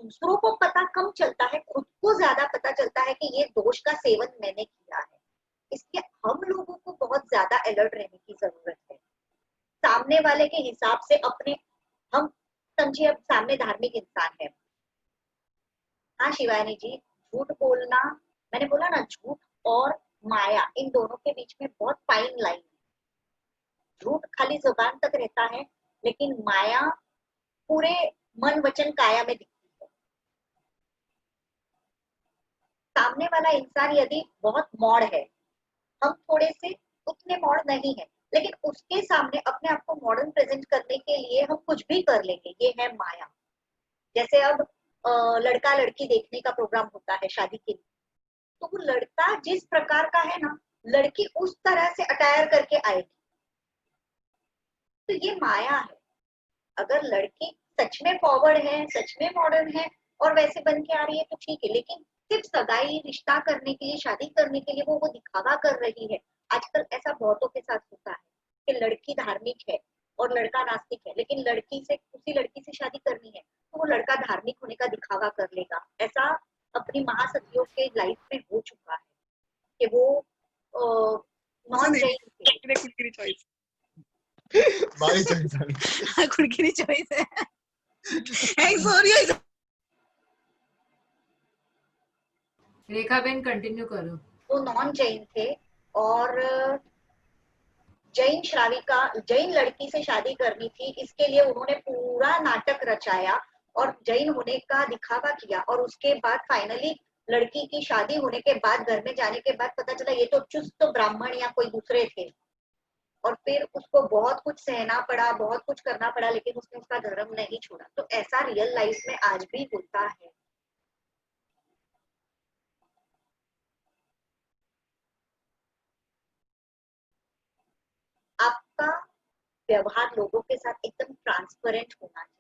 दूसरों को पता कम चलता है, खुद को ज्यादा पता चलता है कि ये दोष का सेवन मैंने किया है। इसलिए हम लोगों को बहुत ज्यादा अलर्ट रहने की जरूरत है। सामने वाले के हिसाब से अपने, हम समझिए अब सामने धार्मिक इंसान है, हाँ शिवानी जी, झूठ बोलना, मैंने बोला ना, झूठ और माया, इन दोनों के बीच में बहुत फाइन लाइन है। झूठ खाली जुबान तक रहता है, लेकिन माया पूरे मन वचन काया में दिखती है। सामने वाला इंसान यदि बहुत मॉड है, हम थोड़े से उतने मॉड नहीं है, लेकिन उसके सामने अपने आप को मॉडर्न प्रेजेंट करने के लिए हम कुछ भी कर लेंगे, ये है माया। जैसे अब लड़का लड़की देखने का प्रोग्राम होता है शादी के लिए, तो वो लड़का जिस प्रकार का है ना, लड़की उस तरह से अटायर करके आएगी, तो ये माया है। अगर लड़की सच में फॉरवर्ड है, सच में मॉडर्न है और वैसे बन के आ रही है तो ठीक है, लेकिन सिर्फ सगाई, रिश्ता करने के लिए, शादी करने के लिए वो दिखावा कर रही है। आजकल ऐसा बहुतों के साथ होता है कि लड़की धार्मिक है और लड़का नास्तिक है, लेकिन लड़की से, उसी लड़की से शादी करनी है तो वो लड़का धार्मिक होने का दिखावा कर लेगा। ऐसा अपनी महासतियों के लाइफ में हो चुका है कि वो नॉन जैन रेखा बहन कंटिन्यू करो। वो नॉन जैन थे और जैन श्राविका, जैन लड़की से शादी करनी थी, इसके लिए उन्होंने पूरा नाटक रचाया और जैन होने का दिखावा किया, और उसके बाद फाइनली लड़की की शादी होने के बाद, घर में जाने के बाद पता चला ये तो चुस्त ब्राह्मण या कोई दूसरे थे, और फिर उसको बहुत कुछ सहना पड़ा, बहुत कुछ करना पड़ा, लेकिन उसने उसका धर्म नहीं छोड़ा। तो ऐसा रियल लाइफ में आज भी होता है। आपका व्यवहार लोगों के साथ एकदम ट्रांसपेरेंट होना चाहिए,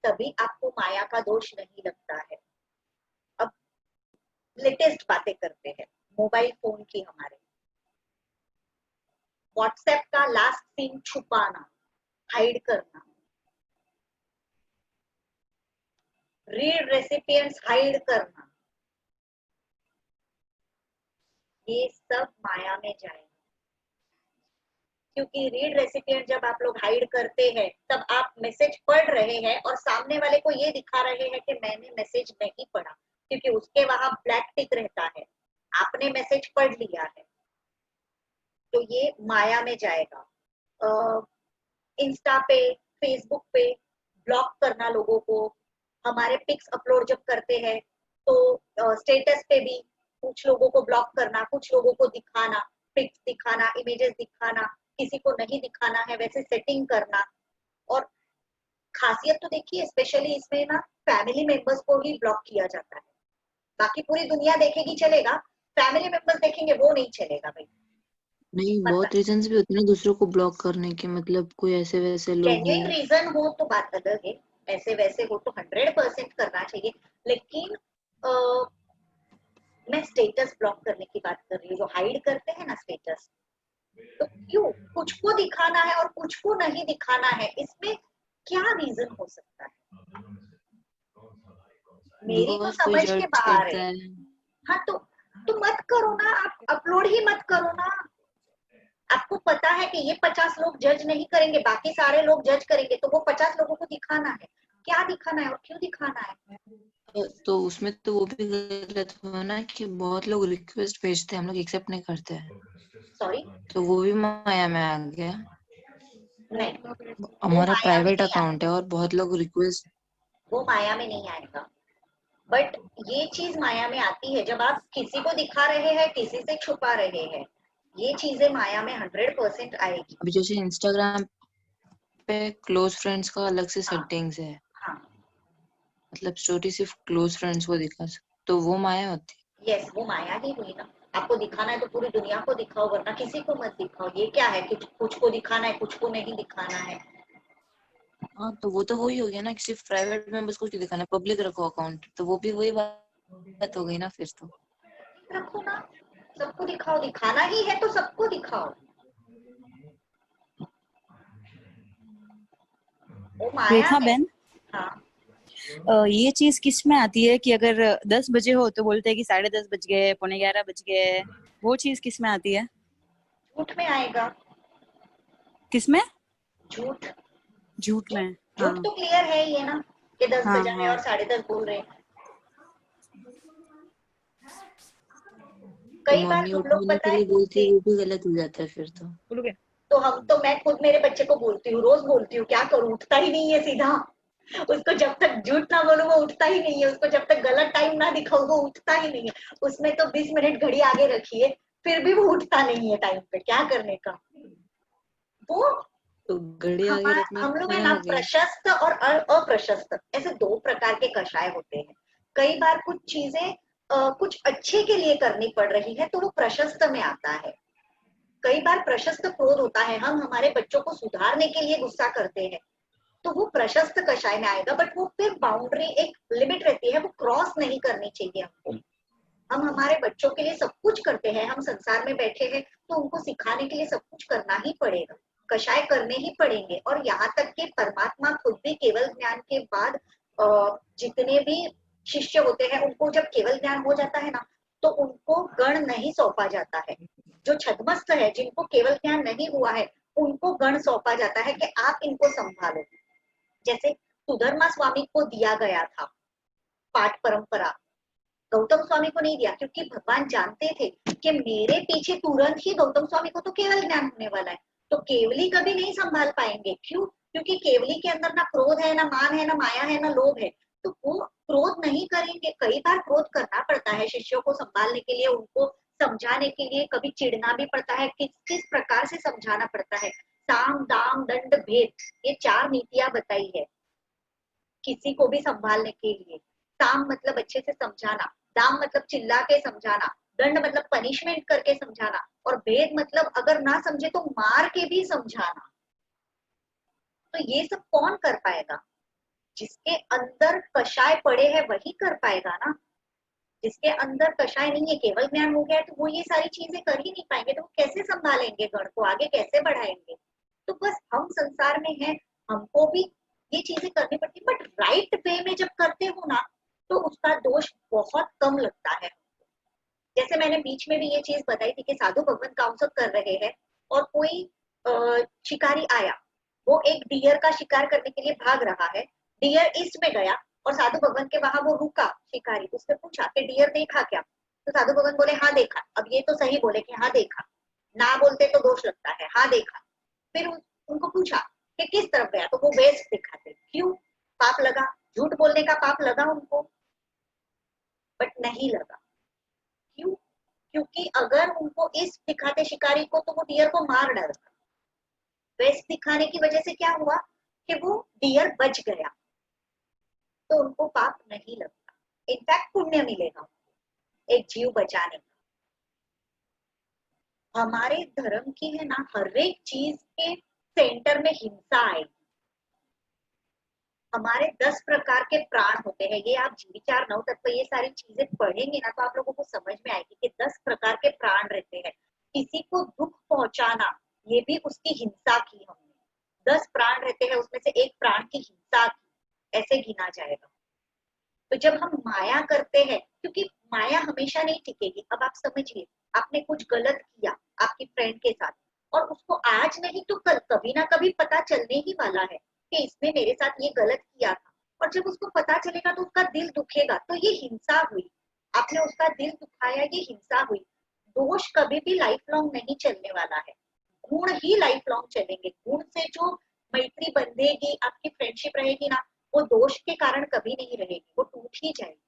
तभी आपको माया का दोष नहीं लगता है। अब लेटेस्ट बातें करते हैं मोबाइल फोन की। हमारे व्हाट्सएप का लास्ट सीन छुपाना, हाइड करना, रीड रेसिपिएंट्स हाइड करना, ये सब माया में जाएगा। क्योंकि रीड रेसिपिएंट जब आप लोग हाइड करते हैं, तब आप मैसेज पढ़ रहे हैं और सामने वाले को ये दिखा रहे हैं कि मैंने मैसेज नहीं पढ़ा, क्योंकि उसके वहां ब्लैक टिक रहता है। आपने मैसेज पढ़ लिया है तो ये माया में जाएगा। इंस्टा पे, फेसबुक पे ब्लॉक करना लोगों को, हमारे पिक्स अपलोड जब करते हैं तो स्टेटस पे भी कुछ लोगों को ब्लॉक करना, कुछ लोगों को दिखाना, पिक्स दिखाना, इमेजेस दिखाना, किसी को नहीं दिखाना है वैसे सेटिंग करना। और खासियत तो देखिए स्पेशली इसमें ना फैमिली मेंबर्स को ही ब्लॉक किया जाता है। बाकी पूरी दुनिया देखेगी चलेगा, फैमिली मेंबर्स देखेंगे वो नहीं चलेगा भाई। नहीं, बहुत रीजंस भी होते हैं ना दूसरों को ब्लॉक करने के, मतलब कोई ऐसे वैसे लोग हो। जेन्युइन रीजन हो तो बात अलग है, ऐसे वैसे हो तो 100% करना चाहिए, लेकिन मैं स्टेटस ब्लॉक करने की बात कर रही हूँ। जो हाइड करते हैं ना स्टेटस, तो क्यों कुछ को दिखाना है और कुछ को नहीं दिखाना है, इसमें क्या रीजन हो सकता है? मेरी तो कोई समझ के जज बाहर करता है। है। हाँ तो मत करो ना, आप अपलोड ही मत करो ना। आपको पता है कि ये 50 लोग जज नहीं करेंगे, बाकी सारे लोग जज करेंगे, तो वो 50 लोगों को दिखाना है। क्या दिखाना है और क्यों दिखाना है? तो उसमें तो वो भी गलत हुआ ना कि बहुत लोग रिक्वेस्ट भेजते हैं, हम लोग एक्सेप्ट नहीं करते हैं, सॉरी, तो वो भी माया में आ गया। नहीं वो हमारा माया में प्राइवेट नहीं आएगा, अकाउंट है और बहुत लोग रिक्वेस्ट। वो माया में नहीं आएगा। बट ये चीज माया में आती है जब आप किसी को दिखा रहे हैं, किसी से छुपा रहे हैं, ये चीजें माया में 100% आएगी। अभी जैसे इंस्टाग्राम पे क्लोज फ्रेंड्स का अलग से हाँ सेटिंग्स है, हाँ मतलब स्टोरी सिर्फ क्लोज फ्रेंड्स को दिखा सकते, तो वो माया होती है। यस, वो माया ही हुई ना। आपको दिखाना है तो पूरी दुनिया को दिखाओ, वरना किसी को मत दिखाओ। ये क्या है कि कुछ को दिखाना है, कुछ को नहीं दिखाना है। हाँ, तो वो तो वही हो गया ना कि सिर्फ प्राइवेट मेंबर्स को क्यों दिखाना है, पब्लिक रखो अकाउंट, तो वो भी वही बात हो गई ना फिर तो। रखो ना, सबको दिखाओ, दिखाना ही है तो सबको दिखाओ। वो माया रेखा है। बहन, हाँ, ये चीज किस में आती है कि अगर 10 बजे हो तो बोलते हैं कि 10:30 बज गए, 11:45 बज गए, वो चीज किस में आती है? झूठ में आएगा। किस में? झूठ। झूठ में। झूठ हाँ तो क्लियर है ही है ना कि 10 हाँ बजा है हाँ। और 10:30 बोल रहे हैं। तो कई बार मम्मी हम लोग उठाने पता के है लिए बोलती है, उठते, वो भी गलत हो जाता है फिर तो। बोलोगे? तो मैं खुद मेरे बच्चे को बोलती हूँ, रोज बोलती हूँ, क्या करूँ उठता ही नहीं है सीधा। उसको जब तक झूठ ना बोलूं वो उठता ही नहीं है, उसको जब तक गलत टाइम ना दिखाऊं वो उठता ही नहीं है। उसमें तो 20 मिनट घड़ी आगे रखिए फिर भी वो उठता नहीं है टाइम पे, क्या करने का। वो तो घड़ी आगे रखने हम की लोग है क्या ना, हो गई? प्रशस्त और अप्रशस्त ऐसे दो प्रकार के कषाय होते हैं। कई बार कुछ चीजें कुछ अच्छे के लिए करनी पड़ रही है तो वो प्रशस्त में आता है। कई बार प्रशस्त क्रोध होता है, हम हमारे बच्चों को सुधारने के लिए गुस्सा करते हैं तो वो प्रशस्त कषाय में आएगा। बट वो फिर बाउंड्री, एक लिमिट रहती है, वो क्रॉस नहीं करनी चाहिए हमको। हम हमारे बच्चों के लिए सब कुछ करते हैं, हम संसार में बैठे हैं तो उनको सिखाने के लिए सब कुछ करना ही पड़ेगा, कषाय करने ही पड़ेंगे। और यहाँ तक कि परमात्मा खुद भी केवल ज्ञान के बाद जितने भी शिष्य होते हैं उनको जब केवल ज्ञान हो जाता है ना तो उनको गण नहीं सौंपा जाता है। जो छद्मस्त है, जिनको केवल ज्ञान नहीं हुआ है, उनको गण सौंपा जाता है कि आप इनको संभालो। जैसे सुधर्मा स्वामी को दिया गया था पाठ परंपरा, गौतम स्वामी को नहीं दिया, क्योंकि भगवान जानते थे कि मेरे पीछे तुरंत ही गौतम स्वामी को तो केवल ज्ञान होने वाला है, तो केवली कभी नहीं संभाल पाएंगे। क्यों? क्योंकि केवली के अंदर ना क्रोध है, ना मान है, ना माया है, ना लोभ है, तो वो क्रोध नहीं करेंगे। कई बार क्रोध करना पड़ता है शिष्यों को संभालने के लिए, उनको समझाने के लिए, कभी चिढ़ना भी पड़ता है, किस किस प्रकार से समझाना पड़ता है। साम दाम दंड भेद, ये 4 नीतियां बताई है किसी को भी संभालने के लिए। साम मतलब अच्छे से समझाना, दाम मतलब चिल्ला के समझाना, दंड मतलब पनिशमेंट करके समझाना, और भेद मतलब अगर ना समझे तो मार के भी समझाना। तो ये सब कौन कर पाएगा? जिसके अंदर कषाय पड़े हैं वही कर पाएगा ना। जिसके अंदर कषाय नहीं है, केवल ज्ञान हो गया है, तो वो ये सारी चीजें कर ही नहीं पाएंगे, तो वो कैसे संभालेंगे गण को, आगे कैसे बढ़ाएंगे। तो बस हम संसार में हैं, हमको भी ये चीजें करनी पड़ती है, बट राइट वे में जब करते हो ना तो उसका दोष बहुत कम लगता है। जैसे मैंने बीच में भी ये चीज बताई थी कि साधु भगवान काउंसल कर रहे हैं और कोई शिकारी आया, वो एक डियर का शिकार करने के लिए भाग रहा है। डियर ईस्ट में गया और साधु भगवान के वहां वो रुका शिकारी, उसने पूछा कि डियर देखा क्या? तो साधु भगत बोले हाँ देखा। अब ये तो सही बोले कि हाँ देखा, ना बोलते तो दोष लगता है, हाँ देखा। फिर उनको पूछा कि किस तरफ गया, तो वो वेस्ट दिखाते। क्यों? पाप लगा, झूठ बोलने का पाप लगा उनको, बट नहीं लगा। क्यों? क्योंकि अगर उनको ईस्ट दिखाते शिकारी को, तो वो डियर को मार डालता। वेस्ट दिखाने की वजह से क्या हुआ कि वो डियर बच गया, तो उनको पाप नहीं लगता, इनफैक्ट पुण्य मिलेगा एक जीव बचाने का। हमारे धर्म की है ना, हर एक चीज के सेंटर में हिंसा आएगी। हमारे 10 प्रकार के प्राण होते हैं, ये आप विचार नव तत्व ये सारी चीजें पढ़ेंगे ना, तो आप लोगों को समझ में आएगी कि 10 प्रकार के प्राण रहते हैं। किसी को दुख पहुंचाना, ये भी उसकी हिंसा की हमने। 10 प्राण रहते हैं, उसमें से एक प्राण की हिंसा की, ऐसे गिना जाएगा। तो जब हम माया करते हैं, क्योंकि माया हमेशा नहीं टिकेगी। अब आप समझिए, आपने कुछ गलत किया आपकी फ्रेंड के साथ, और उसको आज नहीं तो कल कभी ना कभी पता चलने ही वाला है कि इसने मेरे साथ ये गलत किया था। और जब उसको पता चलेगा तो उसका दिल दुखेगा, तो ये हिंसा हुई। आपने उसका दिल दुखाया, ये हिंसा हुई। दोष कभी भी लाइफ लॉन्ग नहीं चलने वाला है, गुण ही लाइफ लॉन्ग चलेंगे। गुण से जो मैत्री बंधेगी, आपकी फ्रेंडशिप रहेगी ना, वो दोष के कारण कभी नहीं रहेगी, वो टूट ही जाएगी।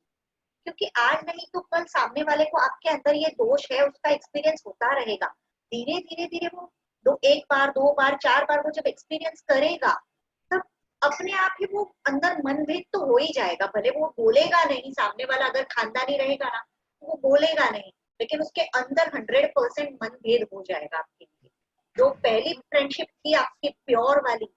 क्योंकि आज नहीं तो कल सामने वाले को आपके अंदर ये दोष है, उसका एक्सपीरियंस होता रहेगा। धीरे धीरे धीरे वो एक बार, 2 बार, 4 बार वो जब एक्सपीरियंस करेगा, तब अपने आप ही वो अंदर मनभेद तो हो ही जाएगा। भले वो बोलेगा नहीं, सामने वाला अगर खानदानी रहेगा ना, तो वो बोलेगा नहीं, लेकिन उसके अंदर 100% मनभेद हो जाएगा आपके लिए। जो पहली फ्रेंडशिप थी आपकी प्योर वाली,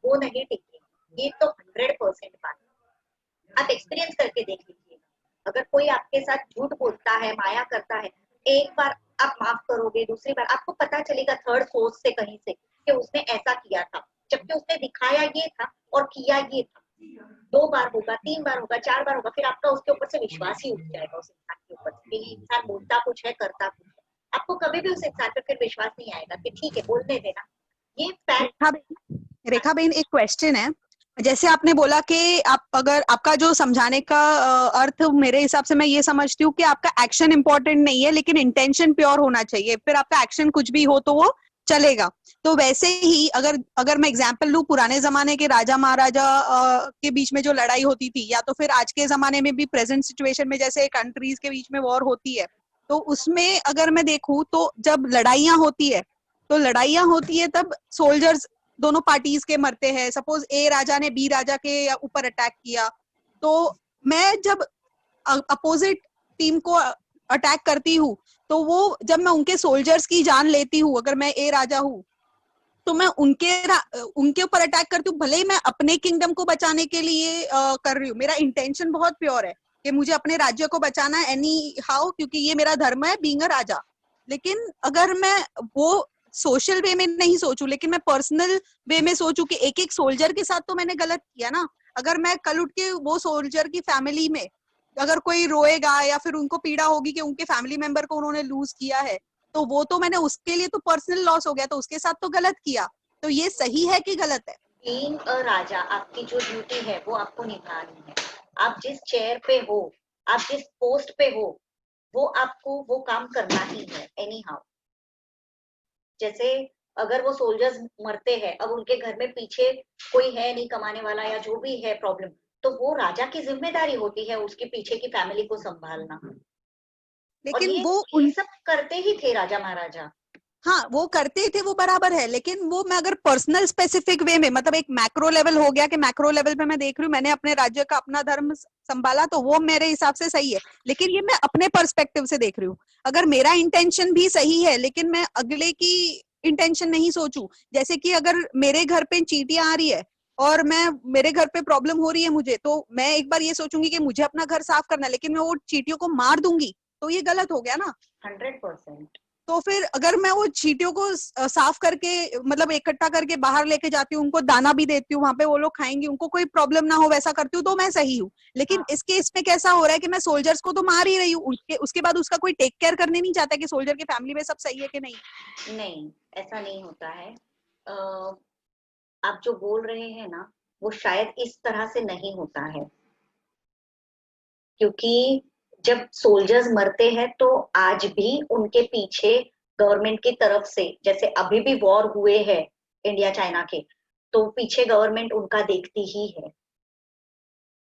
वो नहीं टिकेगी। ये तो 100% बात है। आप एक्सपीरियंस करके देख लीजिएगा। अगर कोई आपके साथ झूठ बोलता है, माया करता है, एक बार आप माफ करोगे, दूसरी बार आपको पता चलेगा थर्ड सोर्स से कहीं से कि उसने ऐसा किया था, जबकि उसने दिखाया ये था और किया ये था। 2 बार होगा, 3 बार होगा, 4 बार होगा, फिर आपका उसके ऊपर से विश्वास ही उठ जाएगा उस इंसान के ऊपर से। ये इंसान बोलता कुछ है, करता कुछ है। आपको कभी भी उस इंसान पर फिर विश्वास नहीं आएगा कि ठीक है, बोलने देना। ये फैक्ट। रेखा बेन, एक क्वेश्चन है। जैसे आपने बोला कि आप, अगर आपका जो समझाने का अर्थ मेरे हिसाब से मैं ये समझती हूँ कि आपका एक्शन इंपॉर्टेंट नहीं है, लेकिन इंटेंशन प्योर होना चाहिए, फिर आपका एक्शन कुछ भी हो तो वो चलेगा। तो वैसे ही अगर मैं एग्जांपल लूं, पुराने जमाने के राजा महाराजा के बीच में जो लड़ाई होती थी, या तो फिर आज के जमाने में भी प्रेजेंट सिचुएशन में जैसे कंट्रीज के बीच में वॉर होती है, तो उसमें अगर मैं देखूं तो जब लड़ाइयां होती है तब सोल्जर्स दोनों पार्टीज के मरते हैं। सपोज ए राजा ने बी राजा के ऊपर अटैक किया, तो मैं जब अपोजिट टीम को अटैक करती हूँ, तो वो जब मैं उनके सोल्जर्स की जान लेती हूँ, अगर मैं ए राजा हूँ, तो मैं उनके ऊपर अटैक करती हूँ, भले ही मैं अपने किंगडम को बचाने के लिए कर रही हूँ। मेरा इंटेंशन बहुत प्योर है कि मुझे अपने राज्य को बचाना है एनी हाउ, क्योंकि ये मेरा धर्म है बीइंग अ राजा। लेकिन अगर मैं वो सोशल वे में नहीं सोचूं, लेकिन मैं पर्सनल वे में सोचूं कि एक एक सोल्जर के साथ तो मैंने गलत किया ना। अगर मैं कल उठ के वो सोल्जर की फैमिली में अगर कोई रोएगा या फिर उनको पीड़ा होगी कि उनके फैमिली मेंबर को उन्होंने लूज किया है, तो वो तो मैंने उसके लिए तो पर्सनल लॉस हो गया, तो उसके साथ तो गलत किया। तो ये सही है कि गलत है? बीइंग अ राजा, आपकी जो ड्यूटी है वो आपको निभानी है। आप जिस चेयर पे हो, आप जिस पोस्ट पे हो, वो आपको वो काम करना ही है एनी हाउ। जैसे अगर वो सोल्जर्स मरते हैं, अब उनके घर में पीछे कोई है नहीं कमाने वाला या जो भी है प्रॉब्लम, तो वो राजा की जिम्मेदारी होती है उसके पीछे की फैमिली को संभालना। और लेकिन ये सब करते ही थे राजा महाराजा। हाँ, वो करते थे, वो बराबर है। लेकिन वो मैं अगर पर्सनल स्पेसिफिक वे में, मतलब एक मैक्रो लेवल हो गया कि मैक्रो लेवल पे मैं देख रही हूँ, मैंने अपने राज्य का अपना धर्म संभाला, तो वो मेरे हिसाब से सही है। लेकिन ये मैं अपने पर्सपेक्टिव से देख रही हूँ। अगर मेरा इंटेंशन भी सही है, लेकिन मैं अगले की इंटेंशन नहीं सोचूं, जैसे कि अगर मेरे घर पे चींटियां आ रही है और मेरे घर पे प्रॉब्लम हो रही है मुझे, तो मैं एक बार ये सोचूंगी कि मुझे अपना घर साफ करना है, लेकिन मैं वो चींटियों को मार दूंगी, तो ये गलत हो गया ना। 100%। तो फिर अगर मैं वो चींटियों को साफ करके, मतलब इकट्ठा करके बाहर लेके जाती हूँ, उनको दाना भी देती हूँ, वहां पे वो लोग खाएंगे, उनको कोई प्रॉब्लम ना हो, वैसा करती हूँ, तो मैं सही हूँ। लेकिन इस केस में कैसा हो रहा है कि मैं सोल्जर्स को तो मार ही रही हूँ, उसके बाद उसका कोई टेक केयर करने नहीं चाहता कि सोल्जर की फैमिली में सब सही है कि नहीं। नहीं, ऐसा नहीं होता है। आप जो बोल रहे हैं ना, वो शायद इस तरह से नहीं होता है, क्योंकि जब सोल्जर्स मरते हैं तो आज भी उनके पीछे गवर्नमेंट की तरफ से, जैसे अभी भी वॉर हुए हैं इंडिया चाइना के, तो पीछे गवर्नमेंट उनका देखती ही है।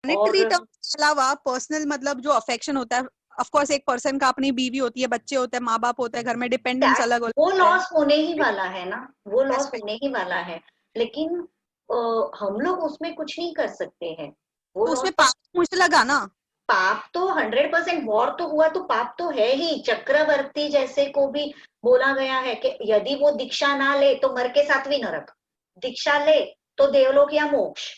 मॉनेटरी टर्म्स के अलावा पर्सनल मतलब जो अफेक्शन होता है, ऑफ कोर्स एक पर्सन का अपनी बीवी होती है, बच्चे होते हैं, माँ बाप होते हैं, घर में डिपेंडेंस अलग वो होता है। लॉस होने ही वाला है ना, वो लॉस होने ही वाला है, लेकिन हम लोग उसमें कुछ नहीं कर सकते हैं। वो तो उसमें लॉस पाप मुझे लगा ना, पाप तो 100% वॉर तो हुआ तो पाप तो है ही। चक्रवर्ती जैसे को भी बोला गया है कि यदि वो दीक्षा ना ले तो मर के 7वीं नरक, दीक्षा ले तो देवलोक या मोक्ष।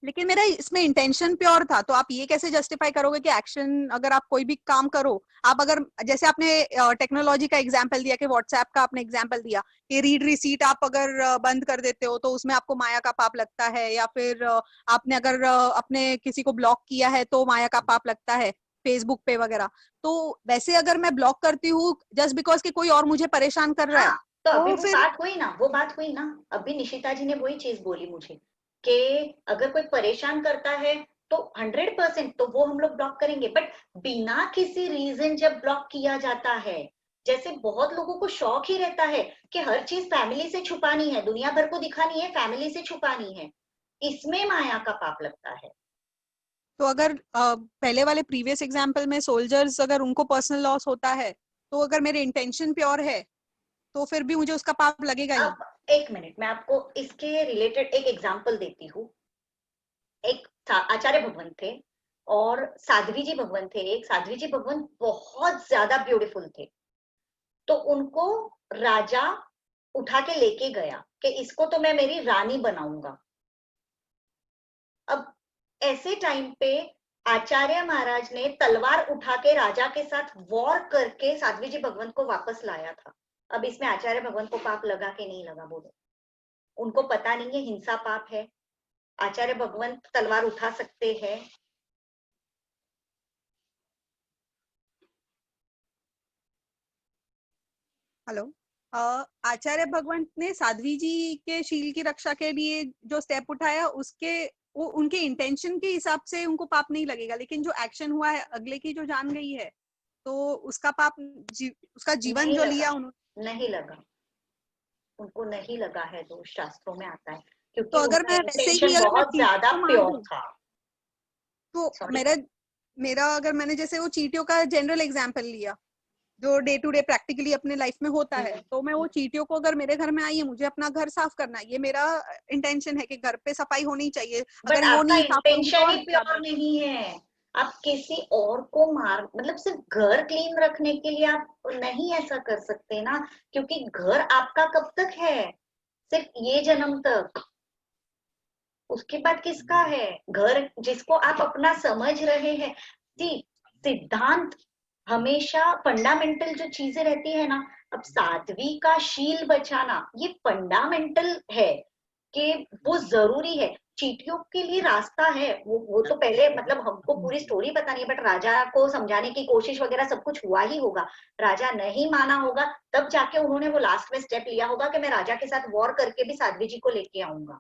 लेकिन मेरा इसमें इंटेंशन प्योर था, तो आप ये कैसे जस्टिफाई करोगे कि एक्शन, अगर आप कोई भी काम करो, आप अगर जैसे आपने टेक्नोलॉजी का एग्जांपल दिया कि व्हाट्सएप का आपने एग्जांपल दिया कि रीड रिसीट आप अगर बंद कर देते हो तो उसमें आपको माया का पाप लगता है, या फिर आपने अगर अपने किसी को ब्लॉक किया है तो माया का पाप लगता है फेसबुक पे वगैरह। तो वैसे अगर मैं ब्लॉक करती हूँ जस्ट बिकॉज कि कोई और मुझे परेशान कर रहा है, हाँ, तो अभी वो फिर बात हुई ना, वो बात हुई ना, अभी निशिता जी ने वही चीज बोली मुझे कि अगर कोई परेशान करता है तो 100% तो वो हम लोग ब्लॉक करेंगे, बट बिना किसी रीजन जब ब्लॉक किया जाता है, जैसे बहुत लोगों को शौक ही रहता है कि हर चीज फैमिली से छुपानी है, दुनिया भर को दिखानी है, फैमिली से छुपानी है, इसमें माया का पाप लगता है। तो अगर पहले वाले प्रीवियस एग्जांपल में सोल्जर्स अगर उनको पर्सनल लॉस होता है, तो अगर मेरे इंटेंशन प्योर है तो फिर भी मुझे उसका पाप लगेगा ही। अब एक मिनट, मैं आपको इसके रिलेटेड एक एग्जांपल देती हूँ। एक आचार्य भगवंत थे और साध्वी जी भगवंत थे। एक साध्वी जी भगवंत बहुत ज्यादा ब्यूटीफुल थे, तो उनको राजा उठा के लेके गया कि इसको तो मैं मेरी रानी बनाऊंगा। अब ऐसे टाइम पे आचार्य महाराज ने तलवार उठा के राजा के साथ वॉर करके साध्वी जी भगवंत को वापस लाया था। अब इसमें आचार्य भगवंत को पाप लगा कि नहीं लगा बोलो? उनको पता नहीं है हिंसा पाप है, आचार्य भगवंत तलवार उठा सकते हैं। हेलो, आचार्य भगवंत ने साध्वी जी के शील की रक्षा के लिए जो स्टेप उठाया, उसके वो उनके इंटेंशन के हिसाब से उनको पाप नहीं लगेगा, लेकिन जो एक्शन हुआ है अगले की जो जान गई है तो उसका पाप उसका जीवन नहीं जो लगा, लिया उन्होंने। नहीं लगा, उनको नहीं लगा है, दोष शास्त्रों में आता है, तो क्योंकि अगर उनका मैं वैसे ही इंटेंशन अगर मैं बहुत चींटियों ज्यादा को मार प्योर दूं, था। तो सॉरी, मेरा अगर मैंने जैसे वो चींटियों का जनरल एग्जांपल लिया जो डे टू डे प्रैक्टिकली अपने लाइफ में होता है, तो मैं वो चींटियों को अगर मेरे घर में आई है, मुझे अपना घर साफ करना है, ये मेरा इंटेंशन है कि घर पे सफाई होनी चाहिए, बट अगर वो आपका नहीं साफ करूंगी तो इंटेंशन और ही ज्यादा प्योर नहीं है। आप किसी और को मार, मतलब सिर्फ घर क्लीन रखने के लिए आप नहीं ऐसा कर सकते ना, क्योंकि घर आपका कब तक है? सिर्फ ये जन्म तक, उसके बाद किसका है घर? जिसको आप अपना समझ रहे हैं जी। सिद्धांत हमेशा फंडामेंटल जो चीजें रहती है ना, अब साध्वी का शील बचाना ये फंडामेंटल है कि वो जरूरी है। चींटियों के लिए रास्ता है, वो तो पहले मतलब हमको पूरी स्टोरी पता नहीं है, बट राजा को समझाने की कोशिश वगैरह सब कुछ हुआ ही होगा। राजा नहीं माना होगा, तब जाके उन्होंने वो लास्ट में स्टेप लिया होगा कि मैं राजा के साथ वॉर करके भी साध्वी जी को लेके आऊंगा।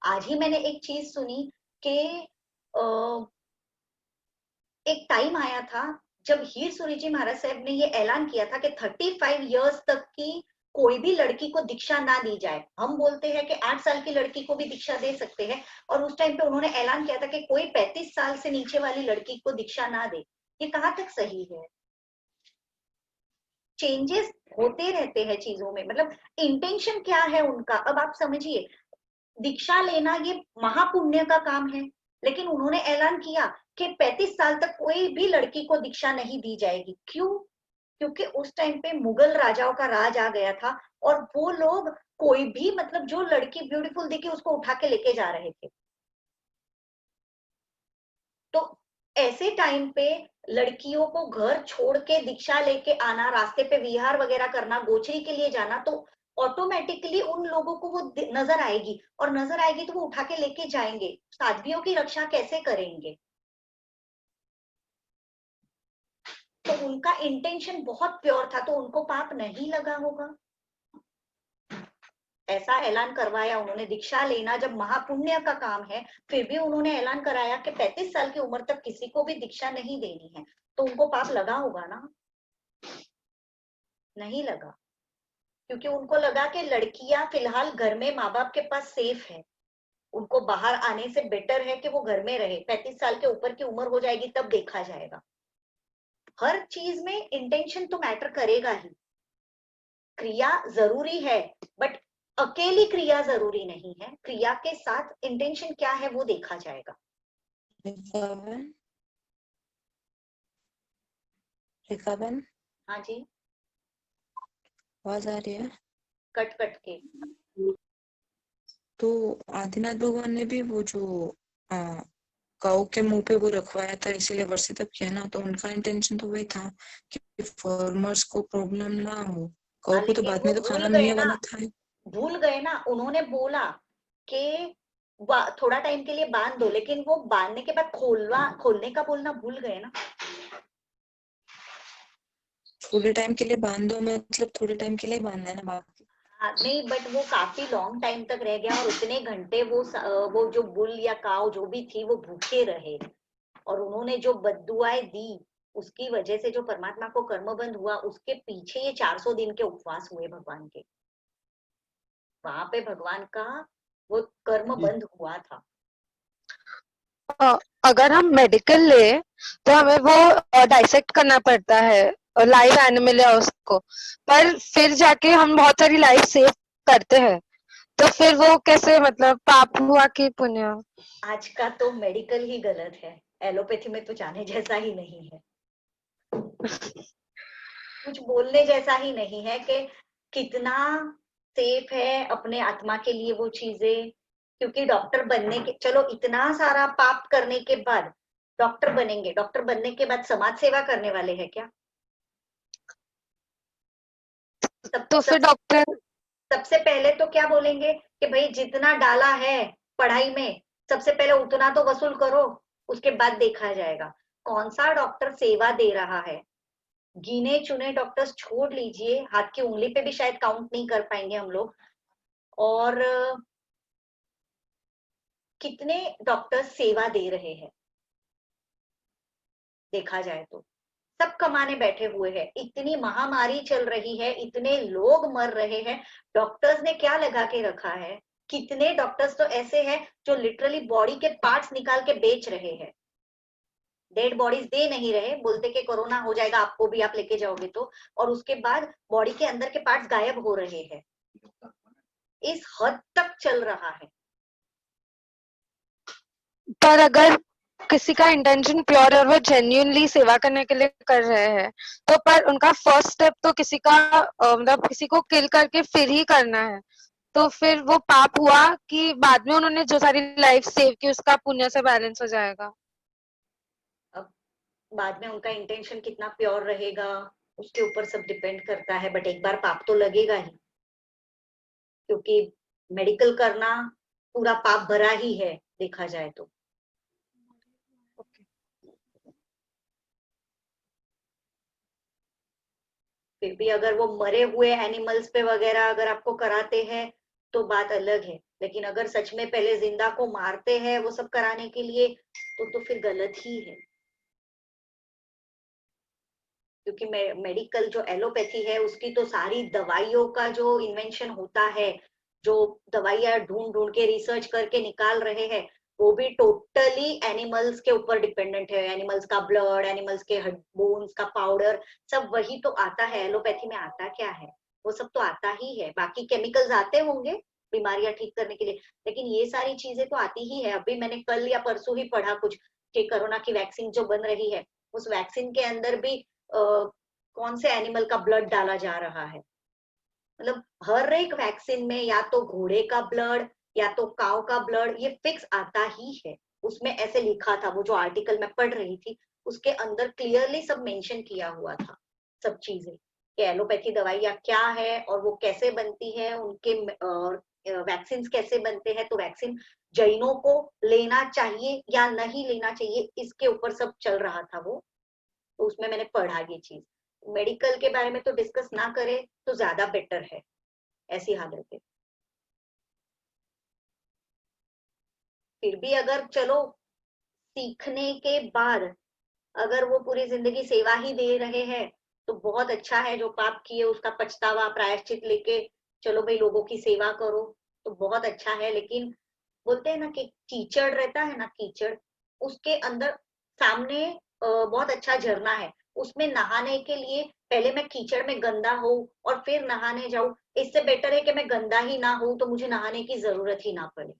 आज ही मैंने एक चीज सुनी कि एक टाइम आया था जब हीर सूरी जी महाराज साहब ने ये ऐलान किया था कि 35 इयर्स तक की कोई भी लड़की को दीक्षा ना दी जाए। हम बोलते हैं कि 8 साल की लड़की को भी दीक्षा दे सकते हैं, और उस टाइम पे उन्होंने ऐलान किया था कि कोई 35 साल से नीचे वाली लड़की को दीक्षा ना दे। ये कहाँ तक सही है? चेंजेस होते रहते हैं चीजों में, मतलब इंटेंशन क्या है उनका। अब आप समझिए, दीक्षा लेना ये महापुण्य का काम है, लेकिन उन्होंने ऐलान किया कि 35 साल तक कोई भी लड़की को दीक्षा नहीं दी जाएगी। क्यों? क्योंकि उस टाइम पे मुगल राजाओं का राज आ गया था, और वो लोग कोई भी मतलब जो लड़की ब्यूटीफुल दिखी उसको उठा के लेके जा रहे थे। तो ऐसे टाइम पे लड़कियों को घर छोड़ के दीक्षा लेके आना, रास्ते पे विहार वगैरह करना, गोचरी के लिए जाना, तो ऑटोमेटिकली उन लोगों को वो नजर आएगी, और नजर आएगी तो वो उठा के लेके जाएंगे। साध्वियों की रक्षा कैसे करेंगे? तो उनका इंटेंशन बहुत प्योर था, तो उनको पाप नहीं लगा होगा। ऐसा ऐलान करवाया उन्होंने, दीक्षा लेना जब महापुण्य का काम है, फिर भी उन्होंने ऐलान कराया कि 35 साल की उम्र तक किसी को भी दीक्षा नहीं देनी है, तो उनको पाप लगा होगा ना? नहीं लगा, क्योंकि उनको लगा कि लड़कियां फिलहाल घर में माँ बाप के पास सेफ है, उनको बाहर आने से बेटर है कि वो घर में रहे, 35 साल के ऊपर की उम्र हो जाएगी तब देखा जाएगा। हर चीज में इंटेंशन तो मैटर करेगा ही, क्रिया जरूरी है, बट अकेली क्रिया जरूरी नहीं है, क्रिया के साथ इंटेंशन क्या है वो देखा जाएगा। रेखा बहन, हाँ जी, आवाज आ रही है? कट कट के। तो आदिनाथ भगवान ने भी वो जो काऊ के मुंह पे वो रखवाया था, इसीलिए वर्षे तक किया ना, तो उनका इंटेंशन तो वही था कि फार्मर्स को प्रॉब्लम ना हो। काऊ को तो बाद में तो खाना मिलने वाला था। भूल गए ना, उन्होंने बोला कि थोड़ा टाइम के लिए बांध दो, लेकिन वो बांधने के बाद खोलने का बोलना भूल गए ना। थोड़े टाइम के लिए बांध दो मतलब थोड़े टाइम के लिए बांधना है ना बाकी। नहीं, बट वो काफी लॉन्ग टाइम तक रह गया और उतने घंटे वो जो बुल या काऊ जो भी थी वो भूखे रहे, और उन्होंने जो बद्दुआएं दी उसकी वजह से जो परमात्मा को कर्मबंध हुआ, उसके पीछे ये 400 दिन के उपवास हुए भगवान के, वहां पे भगवान का वो कर्म बंद हुआ था। अगर हम मेडिकल ले तो हमें वो डाइसेक्ट करना पड़ता है लाइव एनिमल या उसको, पर फिर जाके हम बहुत सारी लाइफ सेव करते हैं, तो फिर वो कैसे मतलब पाप हुआ कि पुण्य? आज का तो मेडिकल ही गलत है, एलोपैथी में तो जाने जैसा ही नहीं है, कुछ बोलने जैसा ही नहीं है कि कितना सेफ है अपने आत्मा के लिए वो चीजें। क्योंकि डॉक्टर बनने के, चलो इतना सारा पाप करने के बाद डॉक्टर बनेंगे, डॉक्टर बनने के बाद समाज सेवा करने वाले हैं क्या? तो फिर डॉक्टर सबसे पहले तो क्या बोलेंगे कि भाई जितना डाला है पढ़ाई में सबसे पहले उतना तो वसूल करो, उसके बाद देखा जाएगा। कौन सा डॉक्टर सेवा दे रहा है? गिने चुने डॉक्टर्स छोड़ लीजिए, हाथ की उंगली पे भी शायद काउंट नहीं कर पाएंगे हम लोग। और कितने डॉक्टर्स सेवा दे रहे हैं देखा जाए तो, सब कमाने बैठे हुए हैं, इतनी महामारी चल रही है, इतने लोग मर रहे हैं, डॉक्टर्स ने क्या लगा के रखा है? कितने डॉक्टर्स तो ऐसे हैं जो लिटरली बॉडी के पार्ट्स निकाल के बेच रहे हैं, डेड बॉडीज दे नहीं रहे, बोलते कि कोरोना हो जाएगा आपको भी, आप लेके जाओगे तो, और उसके बाद बॉडी के अंदर के पार्ट्स गायब हो रहे हैं। इस हद तक चल रहा है। पर अगर किसी का इंटेंशन प्योर और वो जेन्युइनली सेवा करने के लिए कर रहे हैं, तो पर उनका फर्स्ट स्टेप तो किसी का मतलब किसी को किल करके फिर ही करना है, तो फिर वो पाप हुआ कि बाद में उन्होंने जो सारी लाइफ सेव की उसका पुण्य से बैलेंस हो जाएगा? अब बाद में उनका इंटेंशन कितना प्योर रहेगा उसके ऊपर सब डिपेंड करता है, बट एक बार पाप तो लगेगा ही, क्योंकि मेडिकल करना पूरा पाप भरा ही है देखा जाए तो। फिर भी अगर वो मरे हुए एनिमल्स पे वगैरह अगर आपको कराते हैं तो बात अलग है, लेकिन अगर सच में पहले जिंदा को मारते हैं वो सब कराने के लिए तो फिर गलत ही है। क्योंकि मेडिकल जो एलोपैथी है उसकी तो सारी दवाइयों का जो इन्वेंशन होता है, जो दवाइयां ढूंढ ढूंढ के रिसर्च करके निकाल रहे हैं, वो भी टोटली एनिमल्स के ऊपर डिपेंडेंट है। एनिमल्स का ब्लड, एनिमल्स के बोन्स का पाउडर, सब वही तो आता है। एलोपैथी में आता क्या है? वो सब तो आता ही है, बाकी केमिकल्स आते होंगे बीमारियां ठीक करने के लिए, लेकिन ये सारी चीजें तो आती ही है। अभी मैंने कल या परसों ही पढ़ा कुछ कि कोरोना की वैक्सीन जो बन रही है, उस वैक्सीन के अंदर भी कौन से एनिमल का ब्लड डाला जा रहा है। मतलब हर एक वैक्सीन में या तो घोड़े का ब्लड या तो काऊ का ब्लड, ये फिक्स आता ही है। उसमें ऐसे लिखा था, वो जो आर्टिकल मैं पढ़ रही थी उसके अंदर क्लियरली सब मेंशन किया हुआ था, सब चीजें कि एलोपैथी दवाइयां क्या है और वो कैसे बनती है, उनके वैक्सीन कैसे बनते हैं। तो वैक्सीन जैनों को लेना चाहिए या नहीं लेना चाहिए, इसके ऊपर सब चल रहा था वो, तो उसमें मैंने पढ़ा ये चीज। मेडिकल के बारे में तो डिस्कस ना करें तो ज्यादा बेटर है ऐसी हालत है। फिर भी अगर चलो सीखने के बाद अगर वो पूरी जिंदगी सेवा ही दे रहे हैं तो बहुत अच्छा है। जो पाप किए उसका पछतावा प्रायश्चित लेके चलो भाई लोगों की सेवा करो तो बहुत अच्छा है। लेकिन बोलते हैं ना कि कीचड़ रहता है ना, कीचड़, उसके अंदर सामने बहुत अच्छा झरना है, उसमें नहाने के लिए पहले मैं कीचड़ में गंदा हूँ और फिर नहाने जाऊं, इससे बेटर है कि मैं गंदा ही ना हूं तो मुझे नहाने की जरूरत ही ना पड़े।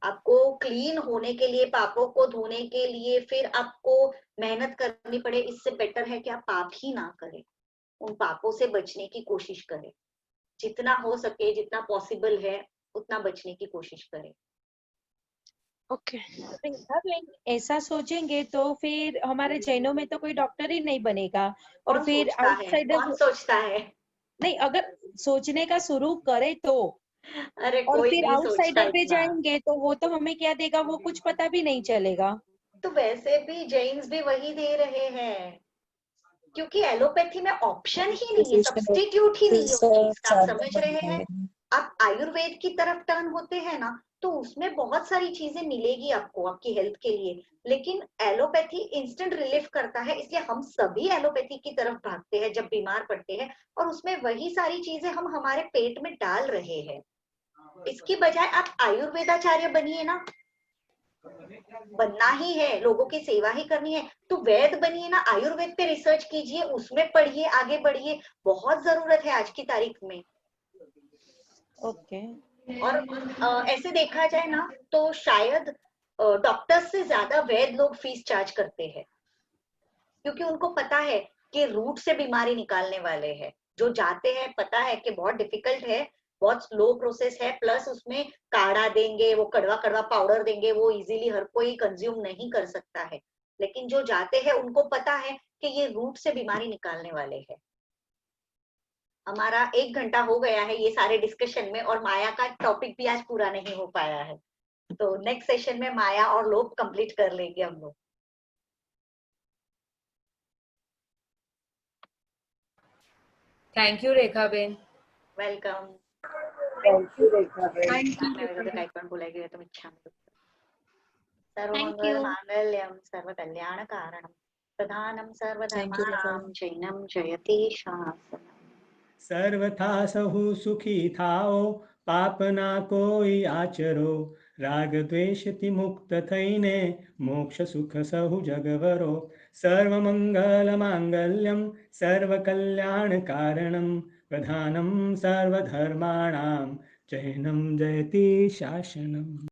आपको क्लीन होने के लिए, पापों को धोने के लिए फिर आपको मेहनत करनी पड़े, इससे बेटर है कि आप पाप ही ना करें, उन पापों से बचने की कोशिश करें। जितना हो सके, जितना पॉसिबल है उतना बचने की कोशिश करें। ओके। रेखा बहन, ऐसा सोचेंगे तो फिर हमारे जैनों में तो कोई डॉक्टर ही नहीं बनेगा और कौन फिर सोचता है? आउटसाइडर कौन सोचता है? नहीं, अगर सोचने का शुरू करे तो, अरे और कोई फिर नहीं सोचता आउटसाइडर पे इतना। जाएंगे तो वो तो हमें क्या देगा, वो कुछ पता भी नहीं चलेगा। तो वैसे भी जैन्स भी वही दे रहे हैं, क्योंकि एलोपैथी में ऑप्शन ही नहीं है, सब्स्टिट्यूट ही नहीं है उस चीज का। आप समझ रहे हैं? आप आयुर्वेद की तरफ टर्न होते हैं ना तो उसमें बहुत सारी चीजें मिलेगी आपको आपकी हेल्थ के लिए, लेकिन एलोपैथी इंस्टेंट रिलीफ करता है, इसलिए हम सभी एलोपैथी की तरफ भागते हैं जब बीमार पड़ते हैं, और उसमें वही सारी चीजें हम हमारे पेट में डाल रहे हैं। इसकी बजाय आप आयुर्वेदाचार्य बनिए ना, बनना ही है, लोगों की सेवा ही करनी है तो वैद बनिए ना, आयुर्वेद पे रिसर्च कीजिए, उसमें पढ़िए, आगे बढ़िए, बहुत जरूरत है आज की तारीख में। ओके। और ऐसे देखा जाए ना तो शायद डॉक्टर्स से ज्यादा वैद लोग फीस चार्ज करते हैं, क्योंकि उनको पता है कि रूट से बीमारी निकालने वाले हैं। जो जाते हैं पता है कि बहुत डिफिकल्ट है, बहुत स्लो प्रोसेस है, प्लस उसमें काढ़ा देंगे, वो कड़वा कड़वा पाउडर देंगे, वो इजीली हर कोई कंज्यूम नहीं कर सकता है। लेकिन जो जाते हैं उनको पता है कि ये रूट से बीमारी निकालने वाले हैं। हमारा 1 घंटा हो गया है ये सारे डिस्कशन में, और माया का टॉपिक भी आज पूरा नहीं हो पाया है, तो नेक्स्ट सेशन में माया और लोभ कंप्लीट कर लेंगे हम लोग। Thank you Rekha ben. Welcome. Thank you Rekha ben. बोलाएगी तुम इच्छा में Thank you. सर्वमंगल मांगल्यम सर्वकल्याण कारणम प्रधानम सर्वधर्माणाम जैनम जयति शासनम। सर्वथा सहु सुखी थाओ, पाप ना कोई आचरो, राग द्वेषति मुक्त थईने, मोक्ष सुख सहु जगवरो। सर्वमंगल मांगल्यम सर्वकल्याण कारणम प्रधानम सर्वधर्माणाम जैनम जयति शासनम।